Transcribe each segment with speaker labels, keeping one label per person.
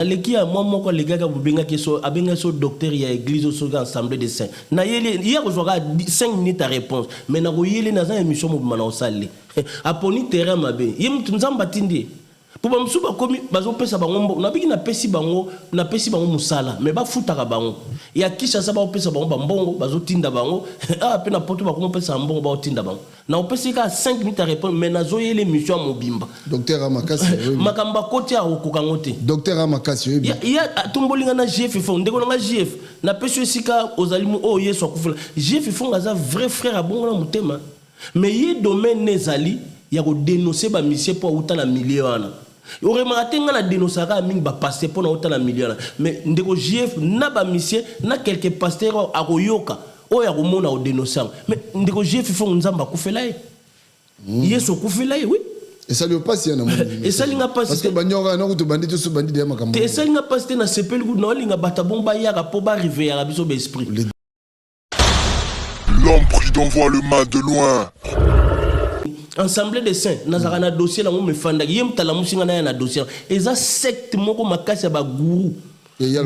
Speaker 1: Leki a moi les gars qui sont abenga so docteur ya église au soga assemblée de saints. Na yele hier aujourd'hui 5 minutes à réponse mais na ko yele na za émission mo bana osale. Aponi terrain mabe. Yem tunzamba tindi. Pour bamsuba komi bazo pesa bango na biki na pesi bango musala mais ba futaka bango. Ya kisha sa ba pesa bango mbongo bazo tinda bango. Ah pe na poto ba ko pesa mbongo ba tinda bango. Na opesi ka 5 minutes à répondre mais na zo yele émission mobimba.
Speaker 2: Docteur Amakasi.
Speaker 1: Makamba koti a okokangote.
Speaker 2: Docteur Amakasi.
Speaker 1: Ya tumbolinga na GF fond ndeko na GF na peso sika ozalimu o yeso akufula. GF fond za vrai frère a bongo na mutema. Mais ye domaine nezali ya ko dénoncer ba monsieur pour autant la million. Aurait matenga na dénoncer ka mingi ba passer pour autant la million. Mais ndeko GF na ba monsieur na quelques pasteurs a koyoka o ya ko mona o dénoncer. Mais ndeko GF fond nzamba kufela ye. Yeso kufela ye oui.
Speaker 2: Et ça lui passe yana
Speaker 1: et ça linga passe
Speaker 2: parce que banyora na kutu bandit so bandit de makambo.
Speaker 1: Et ça linga passe na sepel ku na linga batabomba ya ka po ba arriver ya biso be esprit.
Speaker 3: L'homme prudent voit le mal de loin.
Speaker 1: Assemblée des saints nazaka na dossier la mo me fanda yem tala musinga na na dossier eza secte moko makasi ba guru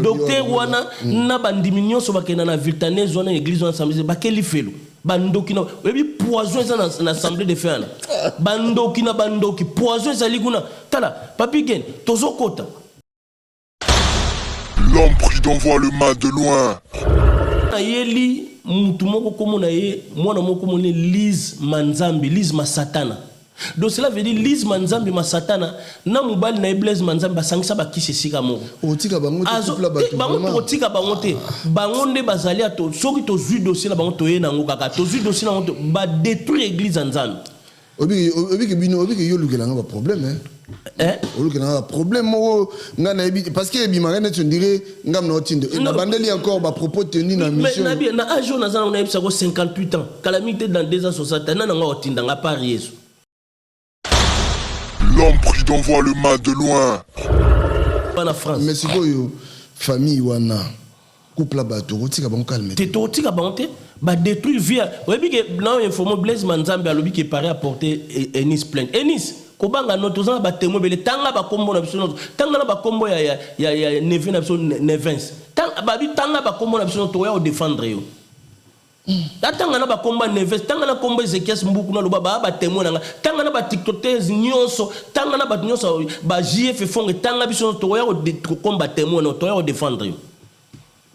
Speaker 1: docteur wana na bandiminyo so bakena na viltanese wana église ensemble ba keli felo bandoki na ebi poison eza na assemblée des saints bandoki poison ezali kuna tala papi gen tozokota.
Speaker 3: L'homme prudent voit le mal de loin.
Speaker 1: Yeli mutu moko komona ye mwana moko mone Lise Manzambi Lise Masatana. Donc cela veut dire Lise Manzambi Masatana na mobali na Blaise Manzambi basangisa bakisi sika moko.
Speaker 2: Otika bango couple bato.
Speaker 1: Bango otika bango te. Bango nde bazali ato soki to zui dossier na bango to ye nango kaka to zui dossier na bango ba détruire église Nzambi.
Speaker 2: Obi que yo lukela nga ba problème hein. Olukela nga problème mo nga na ebi parce que bimanga net on dirait ngam na otinde na bandeli encore ba propos tenu na mission.
Speaker 1: Mais na ajo na zana on a ebisa ko 58 ans. Calamité dans 2 ans 60 ans na nga otinda nga par Yesu.
Speaker 3: L'homme prudent voit le mal de loin.
Speaker 1: En France.
Speaker 2: Mais c'est quoi yo famille wana couple bato otika bango calme.
Speaker 1: Te otika bango te ba détruire via. Oyebi ke na informer Blaise Manzambi alobi ke paré apporter Enis plainte. Enis kobanga noto ba témoin bele tanga ba kombo na biso noto tanga na ba kombo ya Nevin na biso Nevins tanga ba kombo na biso noto ya défendre yo tanga na ba kombo Nevins tanga na kombo Ezekias Mbuku na loba ba témoin na tanga na ba tiktokers nyonso tanga na ba nyonso ba JF fond tanga biso noto ya komba témoin noto ya défendre yo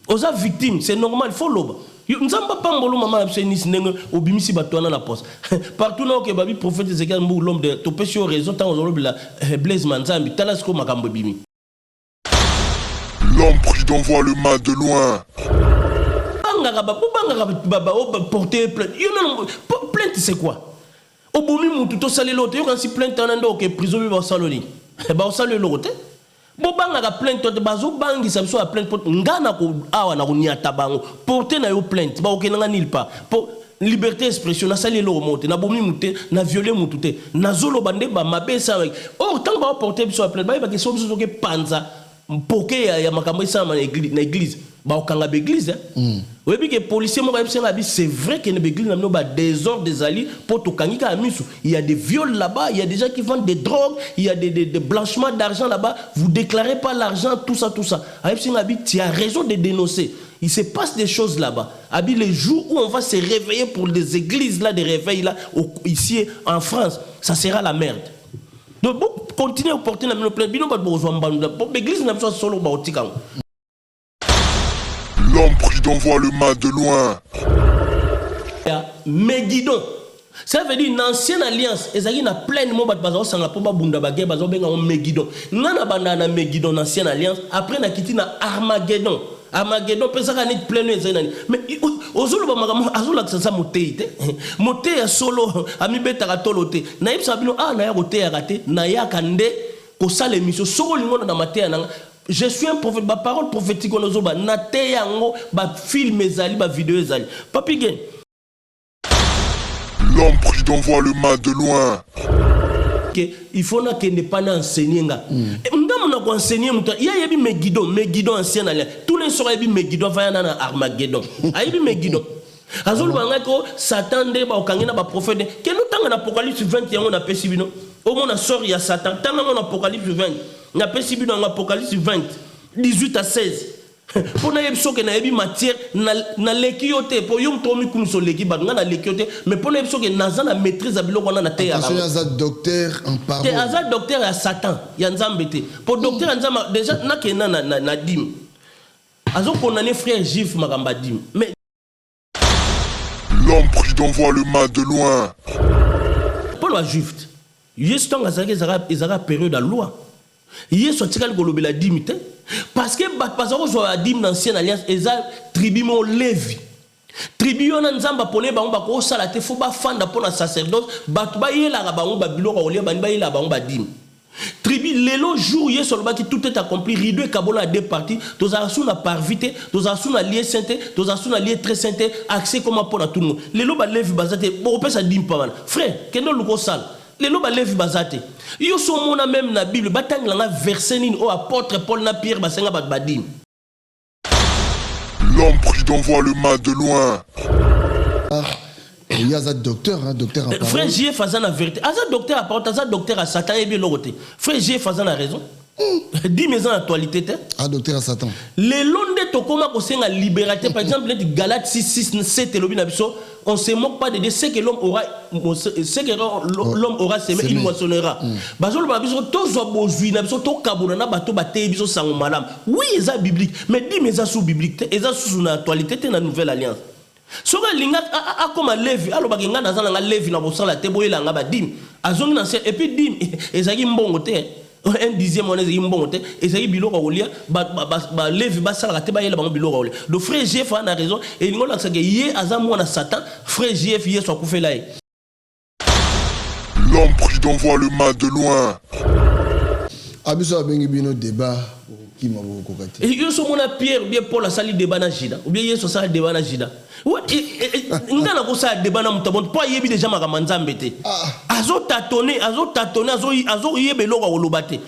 Speaker 1: oza victime c'est normal faut loba. Nzamba pambolo mama na Enis nenge obimisi batwana na poste partout na ke babi prophète Ezekiel Mbu l'homme de to péché raison tant aujourd'hui la Blaise Manzambi talasko makambo bimi.
Speaker 3: L'homme prudent voit le mal de loin.
Speaker 1: Baba porter plainte. Plainte c'est quoi? Obomi mutu to sale lote yo quand si plainte en ando ke prison bi ba saloni. Ba sale lote. Bobanga ka plainte to bazo bangi sa biso a plainte pot ngana ko awa na ko niata bango porter na yo plainte ba okenanga nil pas pour liberté d'expression na sali lo monte na bomi muté na violer mututé na zolo bande ba mabesa or tant ba porter biso a plainte ba ke so biso ke panza mpoke ya makambo isa na église ba okanga be église oui bien que policier mo c'est vrai que l'église n'a pas désordre des alliés pour tout kangika misu il y a des viols là-bas il y a des gens qui vendent des drogues il y a des blanchiments d'argent là-bas vous déclarez pas l'argent tout ça tu as raison de dénoncer il se passe des choses là-bas abi les jours où on va se réveiller pour des églises là des réveils là ici en France ça sera la merde. Donc continuez à porter la main plein bino pas besoin de l'église n'a pas solo ba otikang.
Speaker 3: L'homme prudent voit le mal de loin.
Speaker 1: Megiddo. Ça veut dire une ancienne alliance. Et ça y a plein de mots bazo sanga po ba bunda ba bazo benga Megiddo. Nana banda na Megiddo ancienne alliance après na kiti na Armageddon. Armageddon pensa ka net plein les années. Mais ozolo ba magamo azola que ça moté te. Moté ya solo ami beta ka tolote. Na yebsa bino na ya roté ya raté na ya kande ko sala émission solo lingo na maté na. Je suis un prophète, ma parole prophétique on ozoba na te yango ba film ezali ba vidéo ezali. Papi gen.
Speaker 3: L'homme prudent voit le mal de loin.
Speaker 1: Il faut na que ne pas enseigner nga. Ndam na ko enseigner muta. Ya yebi Megiddo ancien alliance. Tous les soirs yebi Megiddo va na Armageddon. Ayebi Megiddo. Azol banga ko Satan de ba okangena ba prophète. Que nous tanga na Apocalypse 20 yango na pesibino. Au moins na sort ya Satan. Tanga na Apocalypse 20. Na pesibino na Apocalypse 20. 18 à 16. Pour na yebso que na yebi matière na lekiote pour yom tomi kum so leki ba na lekiote mais pour na yebso que naza na maîtrise à biloko na te ya.
Speaker 2: Attention à ça docteur en parole.
Speaker 1: Te aza docteur à Satan ya nzambete. Pour docteur nzamba déjà na ke na dim. Azo condamné frère juif makamba dim. Mais
Speaker 3: l'homme prudent voit le mal de loin.
Speaker 1: pour le juif, yes tanga ezaka période à loi. Yes otikali kolobela dim te parce que bazako zo dim dans ancienne alliance eza tribu mo Lévi. Tribu ona nzamba pone bango ba ko sala te fo ba fanda pona sacerdoce batu ba yela ka bango ba biloko olia ba yela bango ba dim. Tribu lelo jour yes solba qui tout est accompli rideau et kabola deux parties tous asu na parvité tous asu na lié sainté tous asu na lié très sainté accès comme pour tout le monde lelo ba Lévi bazate bo pesa dim pa man frère kendo luko sala lelo ba Lévi bazate yo so mona même na Bible batangla na verset nini o apôtre Paul na Pierre basenga ba badim.
Speaker 3: L'homme prudent voit le mal de loin.
Speaker 2: Il y a un docteur, hein, docteur en parole.
Speaker 1: Frère J faisant la vérité. Un docteur à parole, un docteur à Satan et bien l'autre. Frère J faisant la raison. Dis mes en actualité.
Speaker 2: Un docteur à Satan.
Speaker 1: Les londes to comment on sait la liberté. Par exemple, Galates 6, 7 et on ne se moque pas de ce que l'homme aura, ce que l'homme aura semé, il moissonnera. Bazol babiso tous obozui na biso to kabuna na bato baté biso sango malam. Oui, c'est biblique, mais dis mes sous biblique, et ça sous actualité dans la nouvelle alliance. Soka linga a comme Lévi, alors bagenga dans la Lévi na bosala te boyela nga ba dim. Azongi na et puis dim ezaki mbongo te. Un dixième on ezaki mbongo te, ezaki biloko olia ba Lévi ba sala te ba yela bango biloko olia. Le frère Jeff a raison et lingo la que yé azamu na Satan, frère Jeff yé so kufela yi.
Speaker 3: L'homme prudent voit le mal de loin.
Speaker 2: Abiso abengi bino débat.
Speaker 1: Et yo so mona Pierre bien Paul a sali débat na Jida ou bien yeso sali débat na Jida. Ngana ko sa débat na mutabon po yebi déjà makamanzambe te. Azo tâtonner azo yebe loka olobate.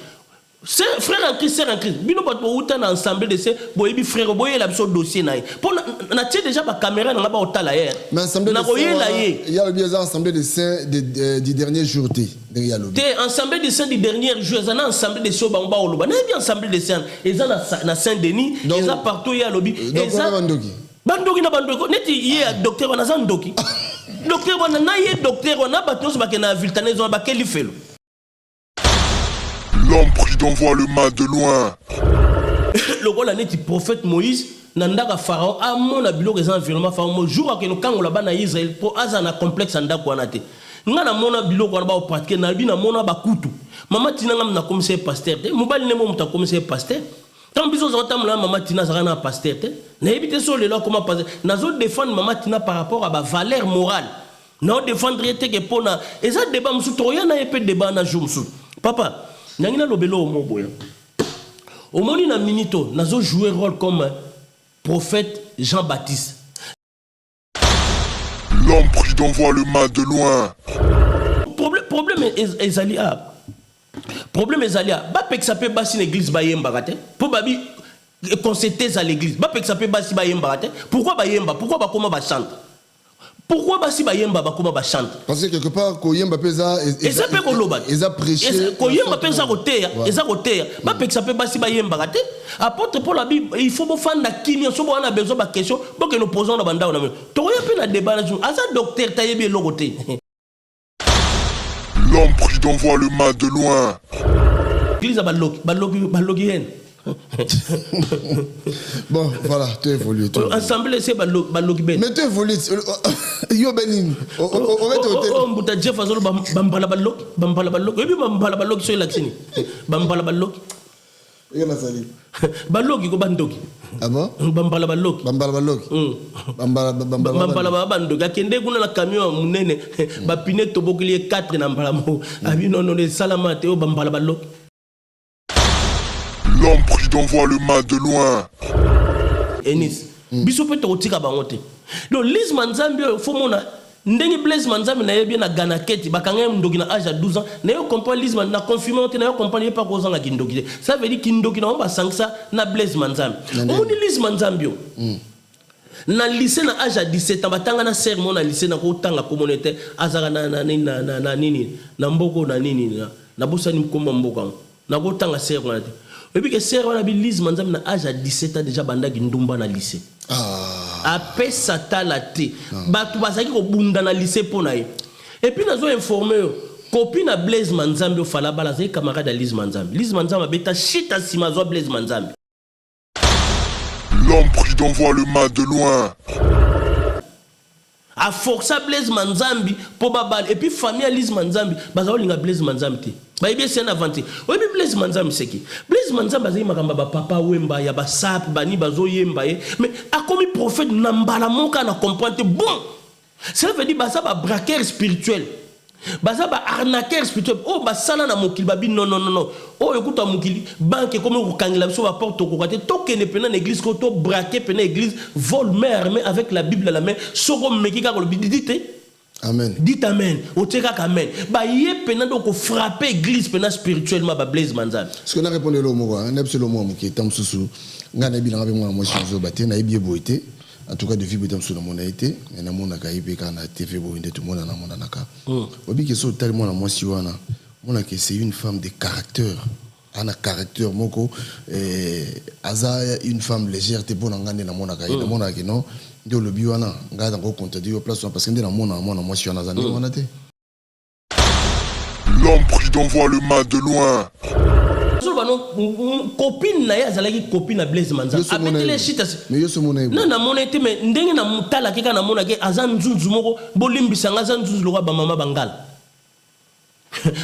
Speaker 1: C'est frère en Christ, sœur en Christ. Bino bato outa na ensemble de ces boyebi frère boye la biso dossier na. Pour na tie déjà ba caméra na ba otala hier.
Speaker 2: Mais ensemble il y a bien ensemble des saints du dernier jour té.
Speaker 1: Té ensemble des saints du dernier jour, ça na ensemble de soba ba oloba. Na bien ensemble des saints, eza na Saint-Denis, eza partout ya lobi. Eza bandoki na bandoki neti ye docteur wana zandoki. Docteur wana na ye docteur wana bato ba ke na viltanezo ba ke lifelo.
Speaker 3: L'homme prudent voit le mal de loin.
Speaker 1: Le rôle est prophète Moïse, Nandaka Pharaon, a mon abilo que environnement Pharaon, jour que nous quand on l'a Israël pour azana complexe anda kwanate. Ngana mona bilo kwa ba pratiquer na bina mona ba kutu. Mama tina ngam na comme c'est pasteur. Mobile ne mo muta comme c'est pasteur. Tant biso zota mla mama tina zara na pasteur te. Na ebite so le là comment passer. Na zo défendre mama tina par rapport à ba valeur morale. Na défendre te que pona. Et ça débat musu toya na epé débat na jour musu. Papa Nangina lobelo mo boya. Au moni na minito, nazo jouer rôle comme prophète Jean-Baptiste.
Speaker 3: L'homme prudent voit le mal de loin.
Speaker 1: Problème Ezalia. Problème Ezalia. Ba pexapé basi l'église ba yemba raté. Pour babi concerter à l'église. Ba pexapé basi ba yemba raté. Pourquoi ba yemba? Pourquoi ba comment ba chante? Pourquoi basi ba yemba ba comment ba chante?
Speaker 2: Parce que quelque part koyemba pesa
Speaker 1: eza pe koloba.
Speaker 2: Eza prêcher.
Speaker 1: Koyemba pesa koteya, eza koteya. Ba pexapé basi ba yemba raté. Apôtre Paul a dit il faut bo fanda kini so bo na besoin ba question pour que nous posons na banda na. To ya pe na débat na jour. Asa docteur tayebi logoté.
Speaker 3: L'homme prudent voit le mal de loin.
Speaker 2: Bon, voilà, tu évolues.
Speaker 1: Ensemble, c'est Balogi Ben.
Speaker 2: Mais tu évolues. Yo Benin. On va te hôtel.
Speaker 1: On va te dire, Bambala Balok, Bambala Balok. Et puis Bambala Balok sur l'accent. Bambala Balok.
Speaker 2: Il y a la salle.
Speaker 1: Balok, il y a Bandoki.
Speaker 2: Ah bon?
Speaker 1: Bambala Balok.
Speaker 2: Bambala Balok.
Speaker 1: Bambala Bandoki. Akende kuna na camion munene. Bapine tobokili 4 na mbalamo. Abi non non les salamate au Bambala Balok.
Speaker 3: L'homme prudent voit le mal de loin.
Speaker 1: Enis. Biso pe to tika bangote. Donc Liz Manzambi faut mona ndenge Blaise Manzambi na yebi na ganaketi bakanga ndoki na âge à 12 ans na yo comprend Liz Man na confirmer na yo comprendre pas ko zanga kindoki. Ça veut dire kindoki na ba sangsa na Blaise Manzambi. On dit Liz Manzambi. Na lycée na âge à 17 ans batanga na sermon na lycée na ko tanga communauté azara na nini na mboko na nini na bosani mkomba mboka na ko tanga sermon. Et puis que sœur on a bi Lise Manzambi na âge à 17 ans déjà banda ndumba na lycée. Après ça ta la té. Batu bazaki ko bunda na lycée pona ye. Et puis nazo informer copine à Blaise Manzambi au Falaba la camarade à Lise Manzambi. Lise Manzambi beta shit à Simazo Blaise Manzambi.
Speaker 3: L'homme prudent voit le mal de loin.
Speaker 1: A força Blaise Manzambi pour babal et puis famille Lise Manzambi baza olinga Blaise Manzambi. Ba bien c'est un avantage. Oui mais Blaise Manzambi c'est qui? Blaise Manzambi bazali makamba ba papa wemba ya ba sap bani bazo yemba mais a comme prophète nambala monka na comprendre bon. Ça veut dire baza ba braqueur spirituel. Baza ba arnaqueur spirituel. Oh ba sala na mokili babi non. Oh écoute mokili banque comme ko kangela biso ba porte ko kate to ke ne pena l'église ko to braquer pena église vol mère mais avec la Bible à la main soko meki ka ko bidite.
Speaker 2: Amen.
Speaker 1: Dites amen. O teka amen. Ba ye pena donc frapper église pena spirituellement ba Blaise Manzambi.
Speaker 2: Ce qu'on a répondu le mot un absolument mo qui tam susu ngana bi na moi si baté na bi boité. En tout cas, de vie, je mon été, et na mona kaipe kana TV boinde tout le monde na mona naka. Obi que so tellement na moi si wana, mona que c'est une femme de caractère. Ana caractère moko aza une femme légère te bona ngane na mona kai na mona que non, de le bi wana ngada ko contacter au place parce que na mona moi si wana zani wana te.
Speaker 3: L'homme prudent voit le mal de loin.
Speaker 1: Copine na ya zalaki copine na Blaise Manzambi abeti les shit
Speaker 2: mais yo so mona
Speaker 1: non na mona te mais ndenge na mutala ke kana mona ke azan nzunzu moko bolimbisa nga azan nzunzu lokwa ba mama bangala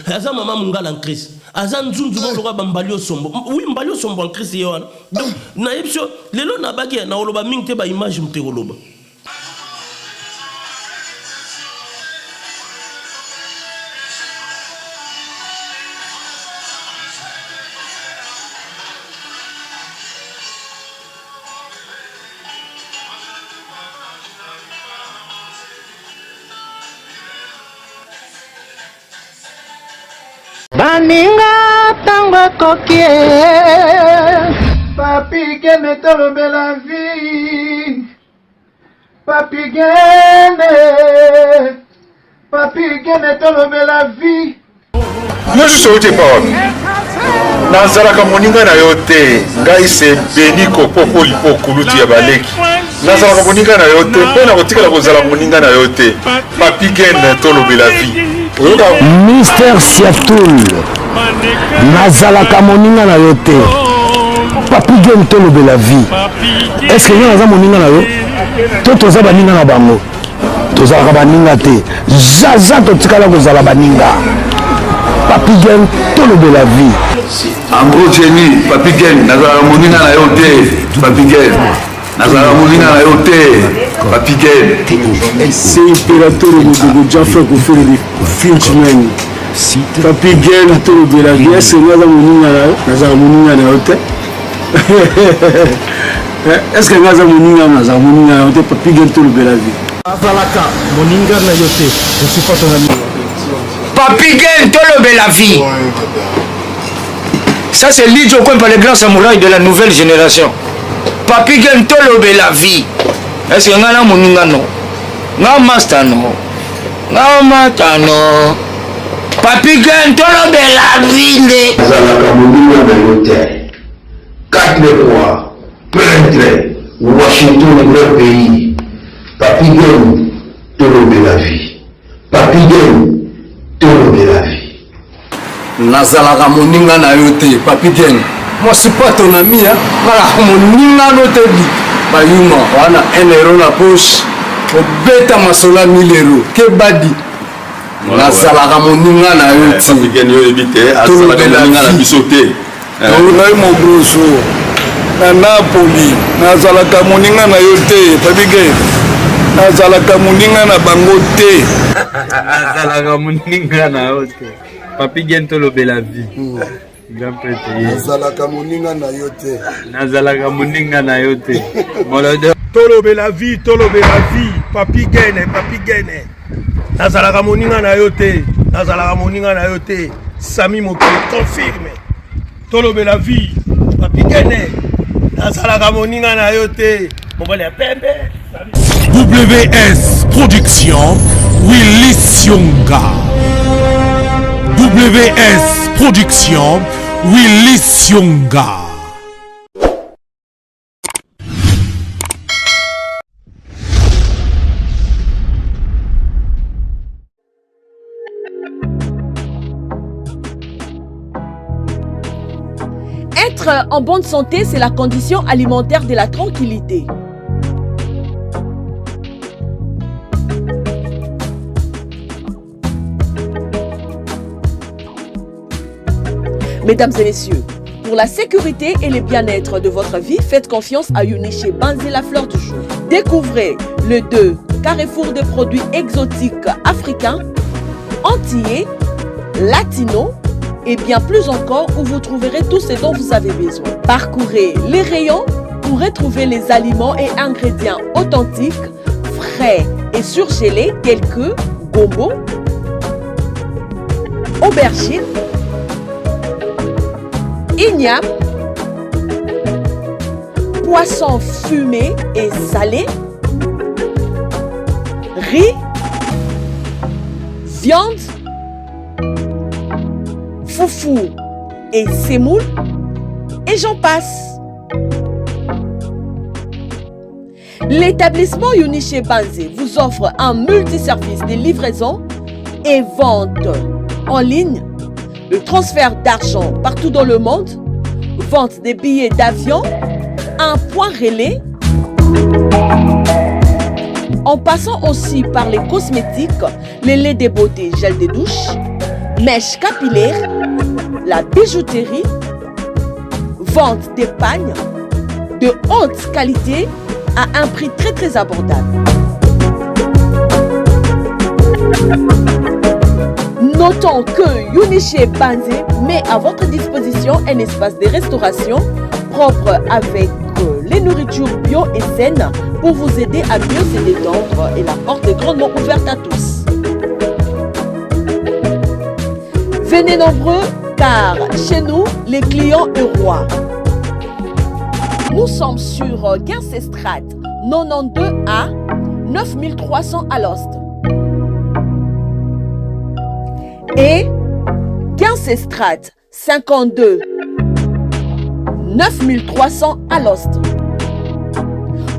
Speaker 1: azan mama mungala en Christ azan nzunzu moko lokwa ba mbali osombo oui mbali osombo en Christ yo wana donc na yebso lelo na baki na oloba mingi te ba image mte koloba.
Speaker 4: Baninga tango kokie Papi gene tolobe la vie Papi gene tolobe la vie
Speaker 5: Yo je sauté pas Nazalaka moninga na yote ngai se beni ko popo lipo kuluti ya baleki Nazalaka moninga na yote pena kotikala kozala moninga na yote Papi gene tolobe la vie
Speaker 6: Mister Siatoul Nazalaka moninga na yote Papi Gen tolobe la vie. Est-ce que y a moninga na yo to za baninga na bango tozalaka baninga te zaza totikala kozala baninga Papi Gen tolobe la vie.
Speaker 7: En gros Jenny Papi Gen nazalaka moninga na yo te Papi Gen nazalaka moninga na yo te Papi Gen
Speaker 8: c'est impérateur de Jaffa ko faire des films. Papi Gen tolobe la vie c'est naza moninga na yo te. Est-ce que naza moninga na yo te Papi Gen tolobe la vie.
Speaker 6: Azalaka moninga na yo te je suis pas ton ami.
Speaker 4: Papi Gen tolobe la vie. Ça c'est Lidjo Kwen par les grands samouraïs de la nouvelle génération. Papi Gen tolobe la vie. Est-ce que ngana moninga no? Nga master no. Nga mata no. Papi Gen tolobe la vie.
Speaker 7: nazalaka moninga na yo te 4 fois peintre Washington grand pays Papi Gen tolobe la vie. Papi Gen tolobe la vie.
Speaker 8: Nazalaka moninga na yo te Papi Gen. Moi c'est pas ton ami hein. Voilà moninga no te bi. Bayuma wana 1 euro na poche. Obeta masola 1000 euros. Ke badi. Nazalaka moninga na yo te.
Speaker 5: Papi Gen yo ebite azalaka moninga na biso te.
Speaker 8: Ngai mo grosso. Na Napoli nazalaka moninga na yo te Papi Gen. Nazalaka moninga na bango te.
Speaker 9: Nazalaka moninga na yo te Papi Gen tolobe la vie. Grand petit.
Speaker 2: Nazalaka moninga na yo te.
Speaker 9: Nazalaka moninga na yo te.
Speaker 10: Tolobe la vie, Papi Gen. Nazalaka moninga na yo te. Nazalaka moninga na yo te. Sami Mokili confirme. Tolobe la vie, Papi Gen. Nazalaka moninga na yo te. Mobile pembe.
Speaker 11: WS Production Willy Sionga. WS Production Willy Sionga.
Speaker 12: Être en bonne santé, c'est la condition alimentaire de la tranquillité. Mesdames et messieurs, pour la sécurité et le bien-être de votre vie, faites confiance à Uniché Banzé, la fleur du jour. Découvrez le 2 carrefour de produits exotiques africains, antillais, latinos et bien plus encore où vous trouverez tout ce dont vous avez besoin. Parcourez les rayons pour retrouver les aliments et ingrédients authentiques, frais et surgelés tels que gombo, aubergine, igname, poisson fumé et salé, riz, viande, foufou et semoule, et j'en passe. L'établissement Uniché Banzé vous offre un multiservice de livraison et vente en ligne, le transfert d'argent partout dans le monde, vente des billets d'avion, un point relais, en passant aussi par les cosmétiques, les laits de beauté, gel de douche, mèches capillaires, la bijouterie, vente des pagnes de haute qualité à un prix très abordable. Notons que Uniché Banzé met à votre disposition un espace de restauration propre avec les nourritures bio et saines pour vous aider à mieux se détendre et la porte est grandement ouverte à tous. Venez nombreux car chez nous, les clients est roi. Nous sommes sur Guincestrate 92A 9300 à l'Ost. Et Guincestrate 52 9300 à l'Ost.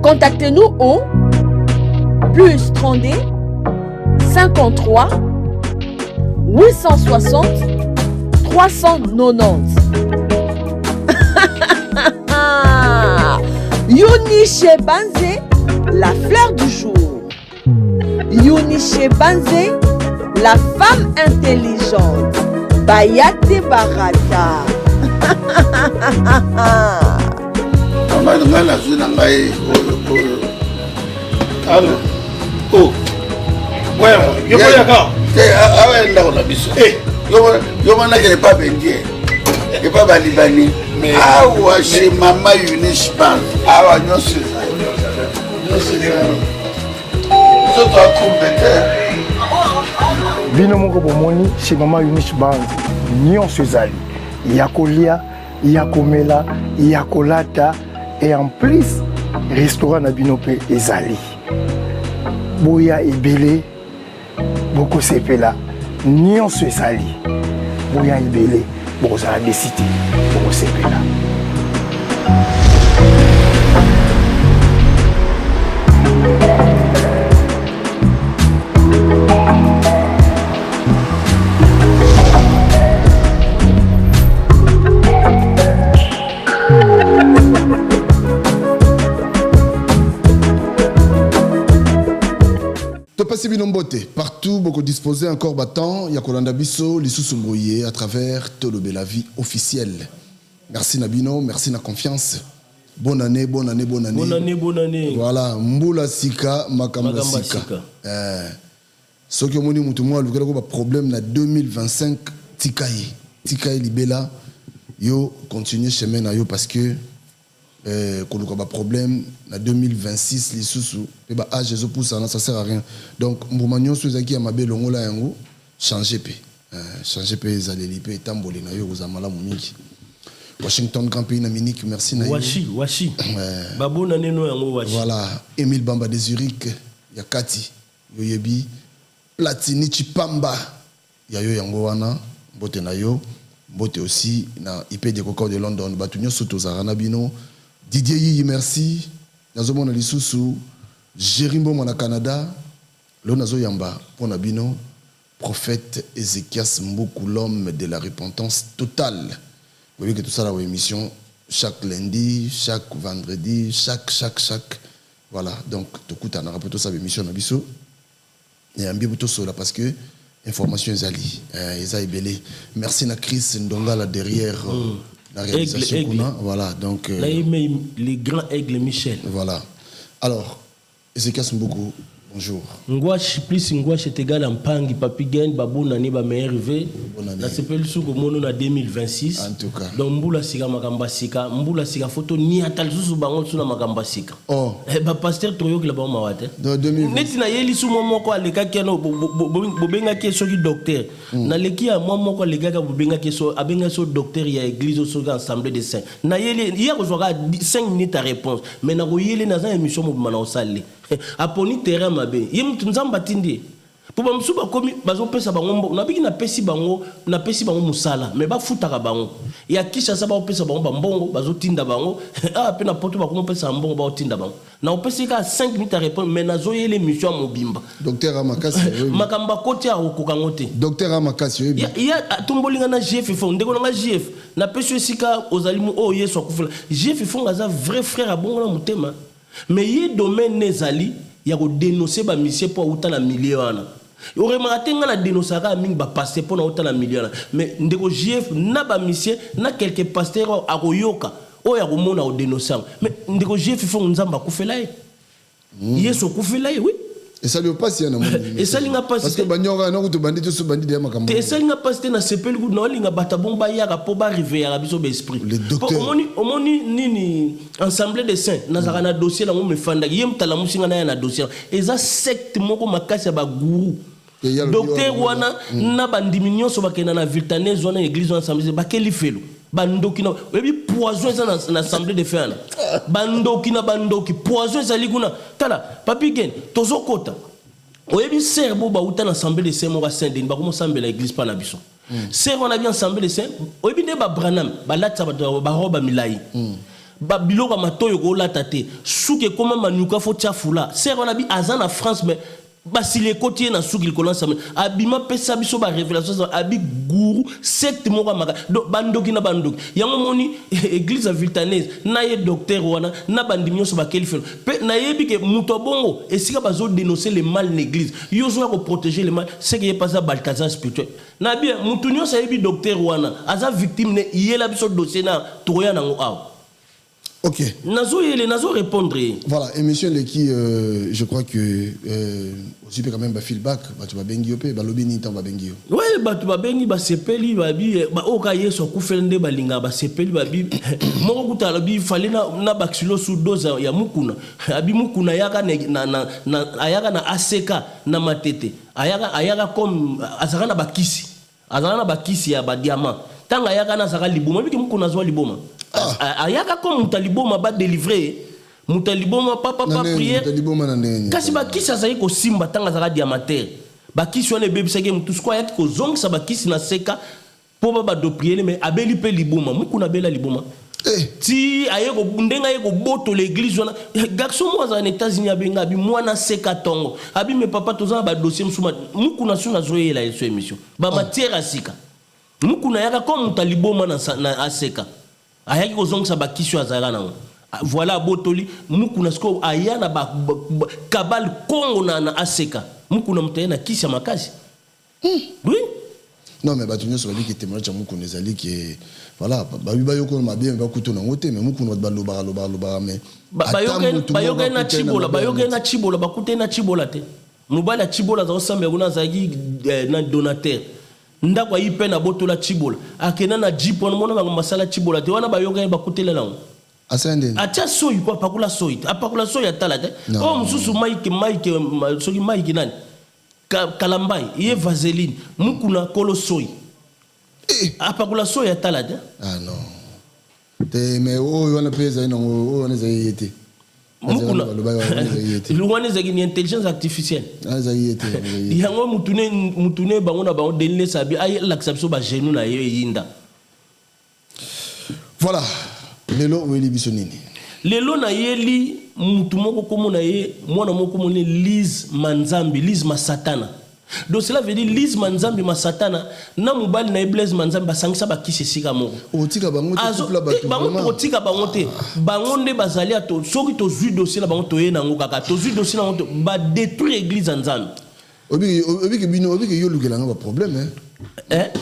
Speaker 12: Contactez-nous au plus 32 53 860 390. Uniché Banzé, la fleur du jour. Uniché Banzé, la femme intelligente. Bayate Barata.
Speaker 2: Oh, ouais, yo pas yo n'est pas bendier. Et pas balibani. Ah ouais, chez maman Uniché Banzé. Ah ouais, non c'est
Speaker 6: bino moko bomoni chez maman Uniché Banzé nyonso ezali ya kolia ya komela ya kolata et en plus restaurant na bino pe ezali boya ebele boko sepela nyonso ezali boya ebele boko za décider boko sepela.
Speaker 2: Partout, beaucoup disposé encore battant, Yakolanda Bisso, Lissou Mbouye à travers Tolobé la vie officielle. Merci Nabino, merci na confiance. Bonne année, bonne année, bonne année.
Speaker 1: Bonne année, bonne année.
Speaker 2: Voilà, Mboula Sika, Makamba Sika. Ce que mon dit, moi, le gros problème na 2025, Tikaï Libela, yo continue chemin na yo parce que qu'on a un problème en 2026 les sous et bah âge pour ça ça sert à rien donc mbumagnon ceux qui a mabé longo la yango changer les allées liper tambolé na yo uzamala muniki Washington grand pays na Munich merci na
Speaker 1: Washi babo na neno yango Washi
Speaker 2: voilà Émile Bamba de Zurich ya Kati yoyebi Platini Chipamba ya yo yango wana bote na yo Mbote aussi na IP de Coco de London batunyo soto zarana bino Didier Yi merci nazomona lisusu Jérimbo mona Canada lo nazo yamba pona bino prophète Ézéchias Mboukou l'homme de la repentance totale. Vous voyez que tout ça la émission chaque lundi, chaque vendredi, chaque voilà donc tout à n'importe tout ça émission na biso et un bien plutôt là parce que information ezali eza ebele. Merci na Chris Ndonga là derrière la réalisation
Speaker 1: aigle.
Speaker 2: Voilà donc
Speaker 1: les grands aigles Michel.
Speaker 2: Voilà. Alors Ézéchias Mboukou, bonjour.
Speaker 1: Ngwashi plus ngwashi tegal ampangi papi gain babu nani ba merve na sepeli suko mono na 2026
Speaker 2: en tout cas.
Speaker 1: Donc mbula sika makamba sika photo ni atal susu bango suna makamba sika.
Speaker 2: Oh.
Speaker 1: Ba pasteur toyo kila ba mawate.
Speaker 2: Dans 2020.
Speaker 1: Neti na yeli sumo moko aleka keno bobenga ke soki docteur. Na leki ya moko aleka ka bobenga ke so abenga so docteur ya église so assemblée des saints. Na yeli hier ozwaka 5 minutes à réponse mais na ko yeli na za émission mo mana osali. Aponi terrain mabe ye mutu nzamba tindi po ba musuba komi bazo pesa bango na biki na pesi bango musala mais ba futaka bango ya kisha sa ba pesa bango mbongo bazo tinda bango pe na poto ba ko pesa mbongo ba tinda bango na opesi ka 5 minutes à répondre mais nazo yele émission mobimba
Speaker 2: docteur Amakasi
Speaker 1: makamba koti a okokango te
Speaker 2: docteur Amakasi
Speaker 1: ya tumbolinga na GF fo ndeko na GF na peso esika ozalimu o yeso kufula GF fo ngaza vrai frère abongo na mutema mais il domaine nezali ya ko dénoncer ba monsieur pour autant la million. Aurait maté nga la dénoncer ka mingi ba passer pour autant la million. Mais ndeko JF na ba monsieur na quelques pasteurs a koyoka o ya ko mona o dénoncer. Mais ndeko JF fo nzamba kufela ye. Yeso kufela ye oui.
Speaker 2: Et ça lui passe ya na moni.
Speaker 1: Et ça linga passe
Speaker 2: parce que banyoka na ko to bandit so bandit de makambo.
Speaker 1: Et ça linga passe na sepel ku na linga batabomba ya ka po ba arriver ya biso be esprit.
Speaker 2: Le docteur
Speaker 1: omoni nini assemblée des saints nazaka na dossier la mo me fanda yem tala musinga na dossier. Eza secte moko makasi ba guru. Docteur wana na bandiminyo so bakena na viltane zone église ensemble ba keli felo. Bandoki na ebi poison ça na assemblée de fer bandoki poison ça liguna tala papi gen tozo kota oyebi serbo ba uta na assemblée de saint mo saint denis ba ko sambela église pa na biso serbo na bien assemblée de saint oyebi ne ba branam ba latsa ba roba milai ba biloko matoyo ko lata te suke koma manuka fo tiafula serbo na bi azana France mais basile côté na soukil kolonsa abima pesa biso ba révélation abi guru secte moko maka bandoki na bandoki yango moni église viltanaise na ye docteur wana na bandimio so ba kelifel pe na yebi ke muto bongo esika bazo dénoncer le mal l'église yozo ko protéger le mal c'est que y passe baltazar spirituel na bien mutunyo sa yebi docteur wana aza victime ne yela biso dossier na toya nango aw.
Speaker 2: Ok.
Speaker 1: Nazo répondre.
Speaker 2: Voilà, émission qui, je crois que aussi peut quand même feedback, tu vas bengi opé, balobi ni temps bengi.
Speaker 1: Ouais, tu vas bengi ba sepeli babi ba okaye so kufende balinga ba sepeli babi moko kutala bi fallait na baxilo sous dose ya mukuna. Abi mukuna yaka na ayaka na ACK na matete. Ayaka comme azaka na bakisi. Azaka na bakisi ya ba diamant. Tanga ayaka na zaka liboma biki mukuna zo liboma. Ayaka comme mutaliboma ba délivrer mutaliboma papa prière kasi bakisi azali ko simba tanga zaka diamantaire bakisi wana ebebisaki mutu siko ayaki ko zongisa bakisi na seka po ba do prier mais abeli pe liboma mukuna bela liboma ti ayeko ndenga ayeko boto l'église wana garçon moi en États-Unis abenga abi mwana seka tongo abi me papa tozana ba dossier musuma mukuna suna zoyela yeso émission ba matière asika mukuna yaka comme mutaliboma na aseka ayaki kozongisa bakisio azala nango voilà botoli mukuna sko ayana ba kabal kongo na aseka mukuna mutaye na kisi ya makasi oui
Speaker 2: non mais batunyo so ki témoignage mukuna ezali ki voilà ba yoko ma bien ba kuto na ngote mais mukuna ba loba mais
Speaker 1: bayoga na chibola bakute na chibola te mubala chibola za osambe kuna zaki na donateur ndako ayipe na botola chibola akena na jipo mona ba masala chibola te wana bayoga bakutela nango
Speaker 2: asende
Speaker 1: atia soyi kwa pakula soyi apakula soyi atala te o mususu Mike soki Mike nani kalambai ye vaseline mukuna kolo soyi apakula soyi atala te
Speaker 2: ah non te mais o wana pesa ina o wana zayete
Speaker 1: mukuna luwane zaki ni intelligence artificielle yango mutune bango na bango denle sabi ay l'accession ba genou na ye yinda
Speaker 2: Voilà. Lelo Weli Bisonini.
Speaker 1: Lelo na yeli mutu moko komo na ye mwana moko komo ne Lise Manzambi, Lise Masatana. Donc cela veut dire Lise Manzambi Masatana na mobali na Blaise Manzambi basangisa bakisi sika moko.
Speaker 2: Otika bango te couple bato.
Speaker 1: Bango otika bango te. Bango nde bazali ato soki to zui dossier na bango to ye na ngo kaka. To zui dossier na ngo ba détruire église Nzambi.
Speaker 2: Obi ke yo lukela nga ba problème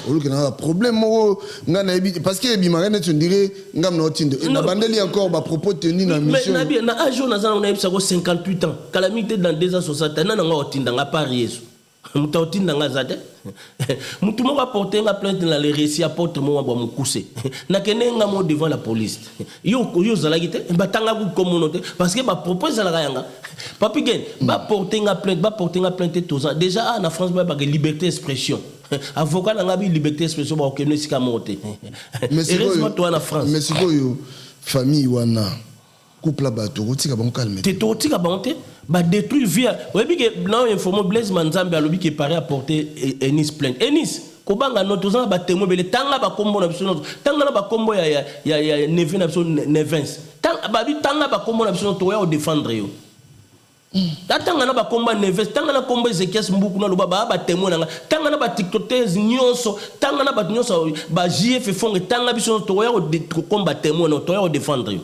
Speaker 2: lukela nga problème moko nga na ebi parce que ebi mangane tu dirais ngam na otinde na bandeli encore ba propos tenu na mission.
Speaker 1: Mais na âge on a 58 ans. Calamité dans 260 ans na nga otinda nga Paris Yesu. Muta otinda nga zate. Mutu mo va porter nga plainte na le récit apôtre mo ba mukuse. Na kene nga mo devant la police. Yo zalaki te batanga ku communauté parce que ba propose la yanga. Papi Gen ba porter nga plainte tous ans. Déjà en France ba liberté d'expression. Avocat na nga bi liberté d'expression ba okene sika monter. Mais heureusement toi en France.
Speaker 2: Mais sikoyo famille wana couple bato otika bon calme.
Speaker 1: Te otika bon te ba détruire vie. Oyebi ke na informer Blaise Manzambi alobi ke paré apporter Enis plainte. Enis kobanga notozanga ba témoin bele tanga ba kombo na biso tanga na ba kombo ya Nevin na biso Nevins. Tanga ba bi tanga ba kombo na biso to ya o défendre yo. Tanga na ba kombo Nevins, tanga na kombo Ezekias Mbuku na loba ba témoin na tanga na ba tiktokers nyonso, tanga na ba nyonso ba JF fonge tanga biso to ya o komba témoin to ya o défendre yo.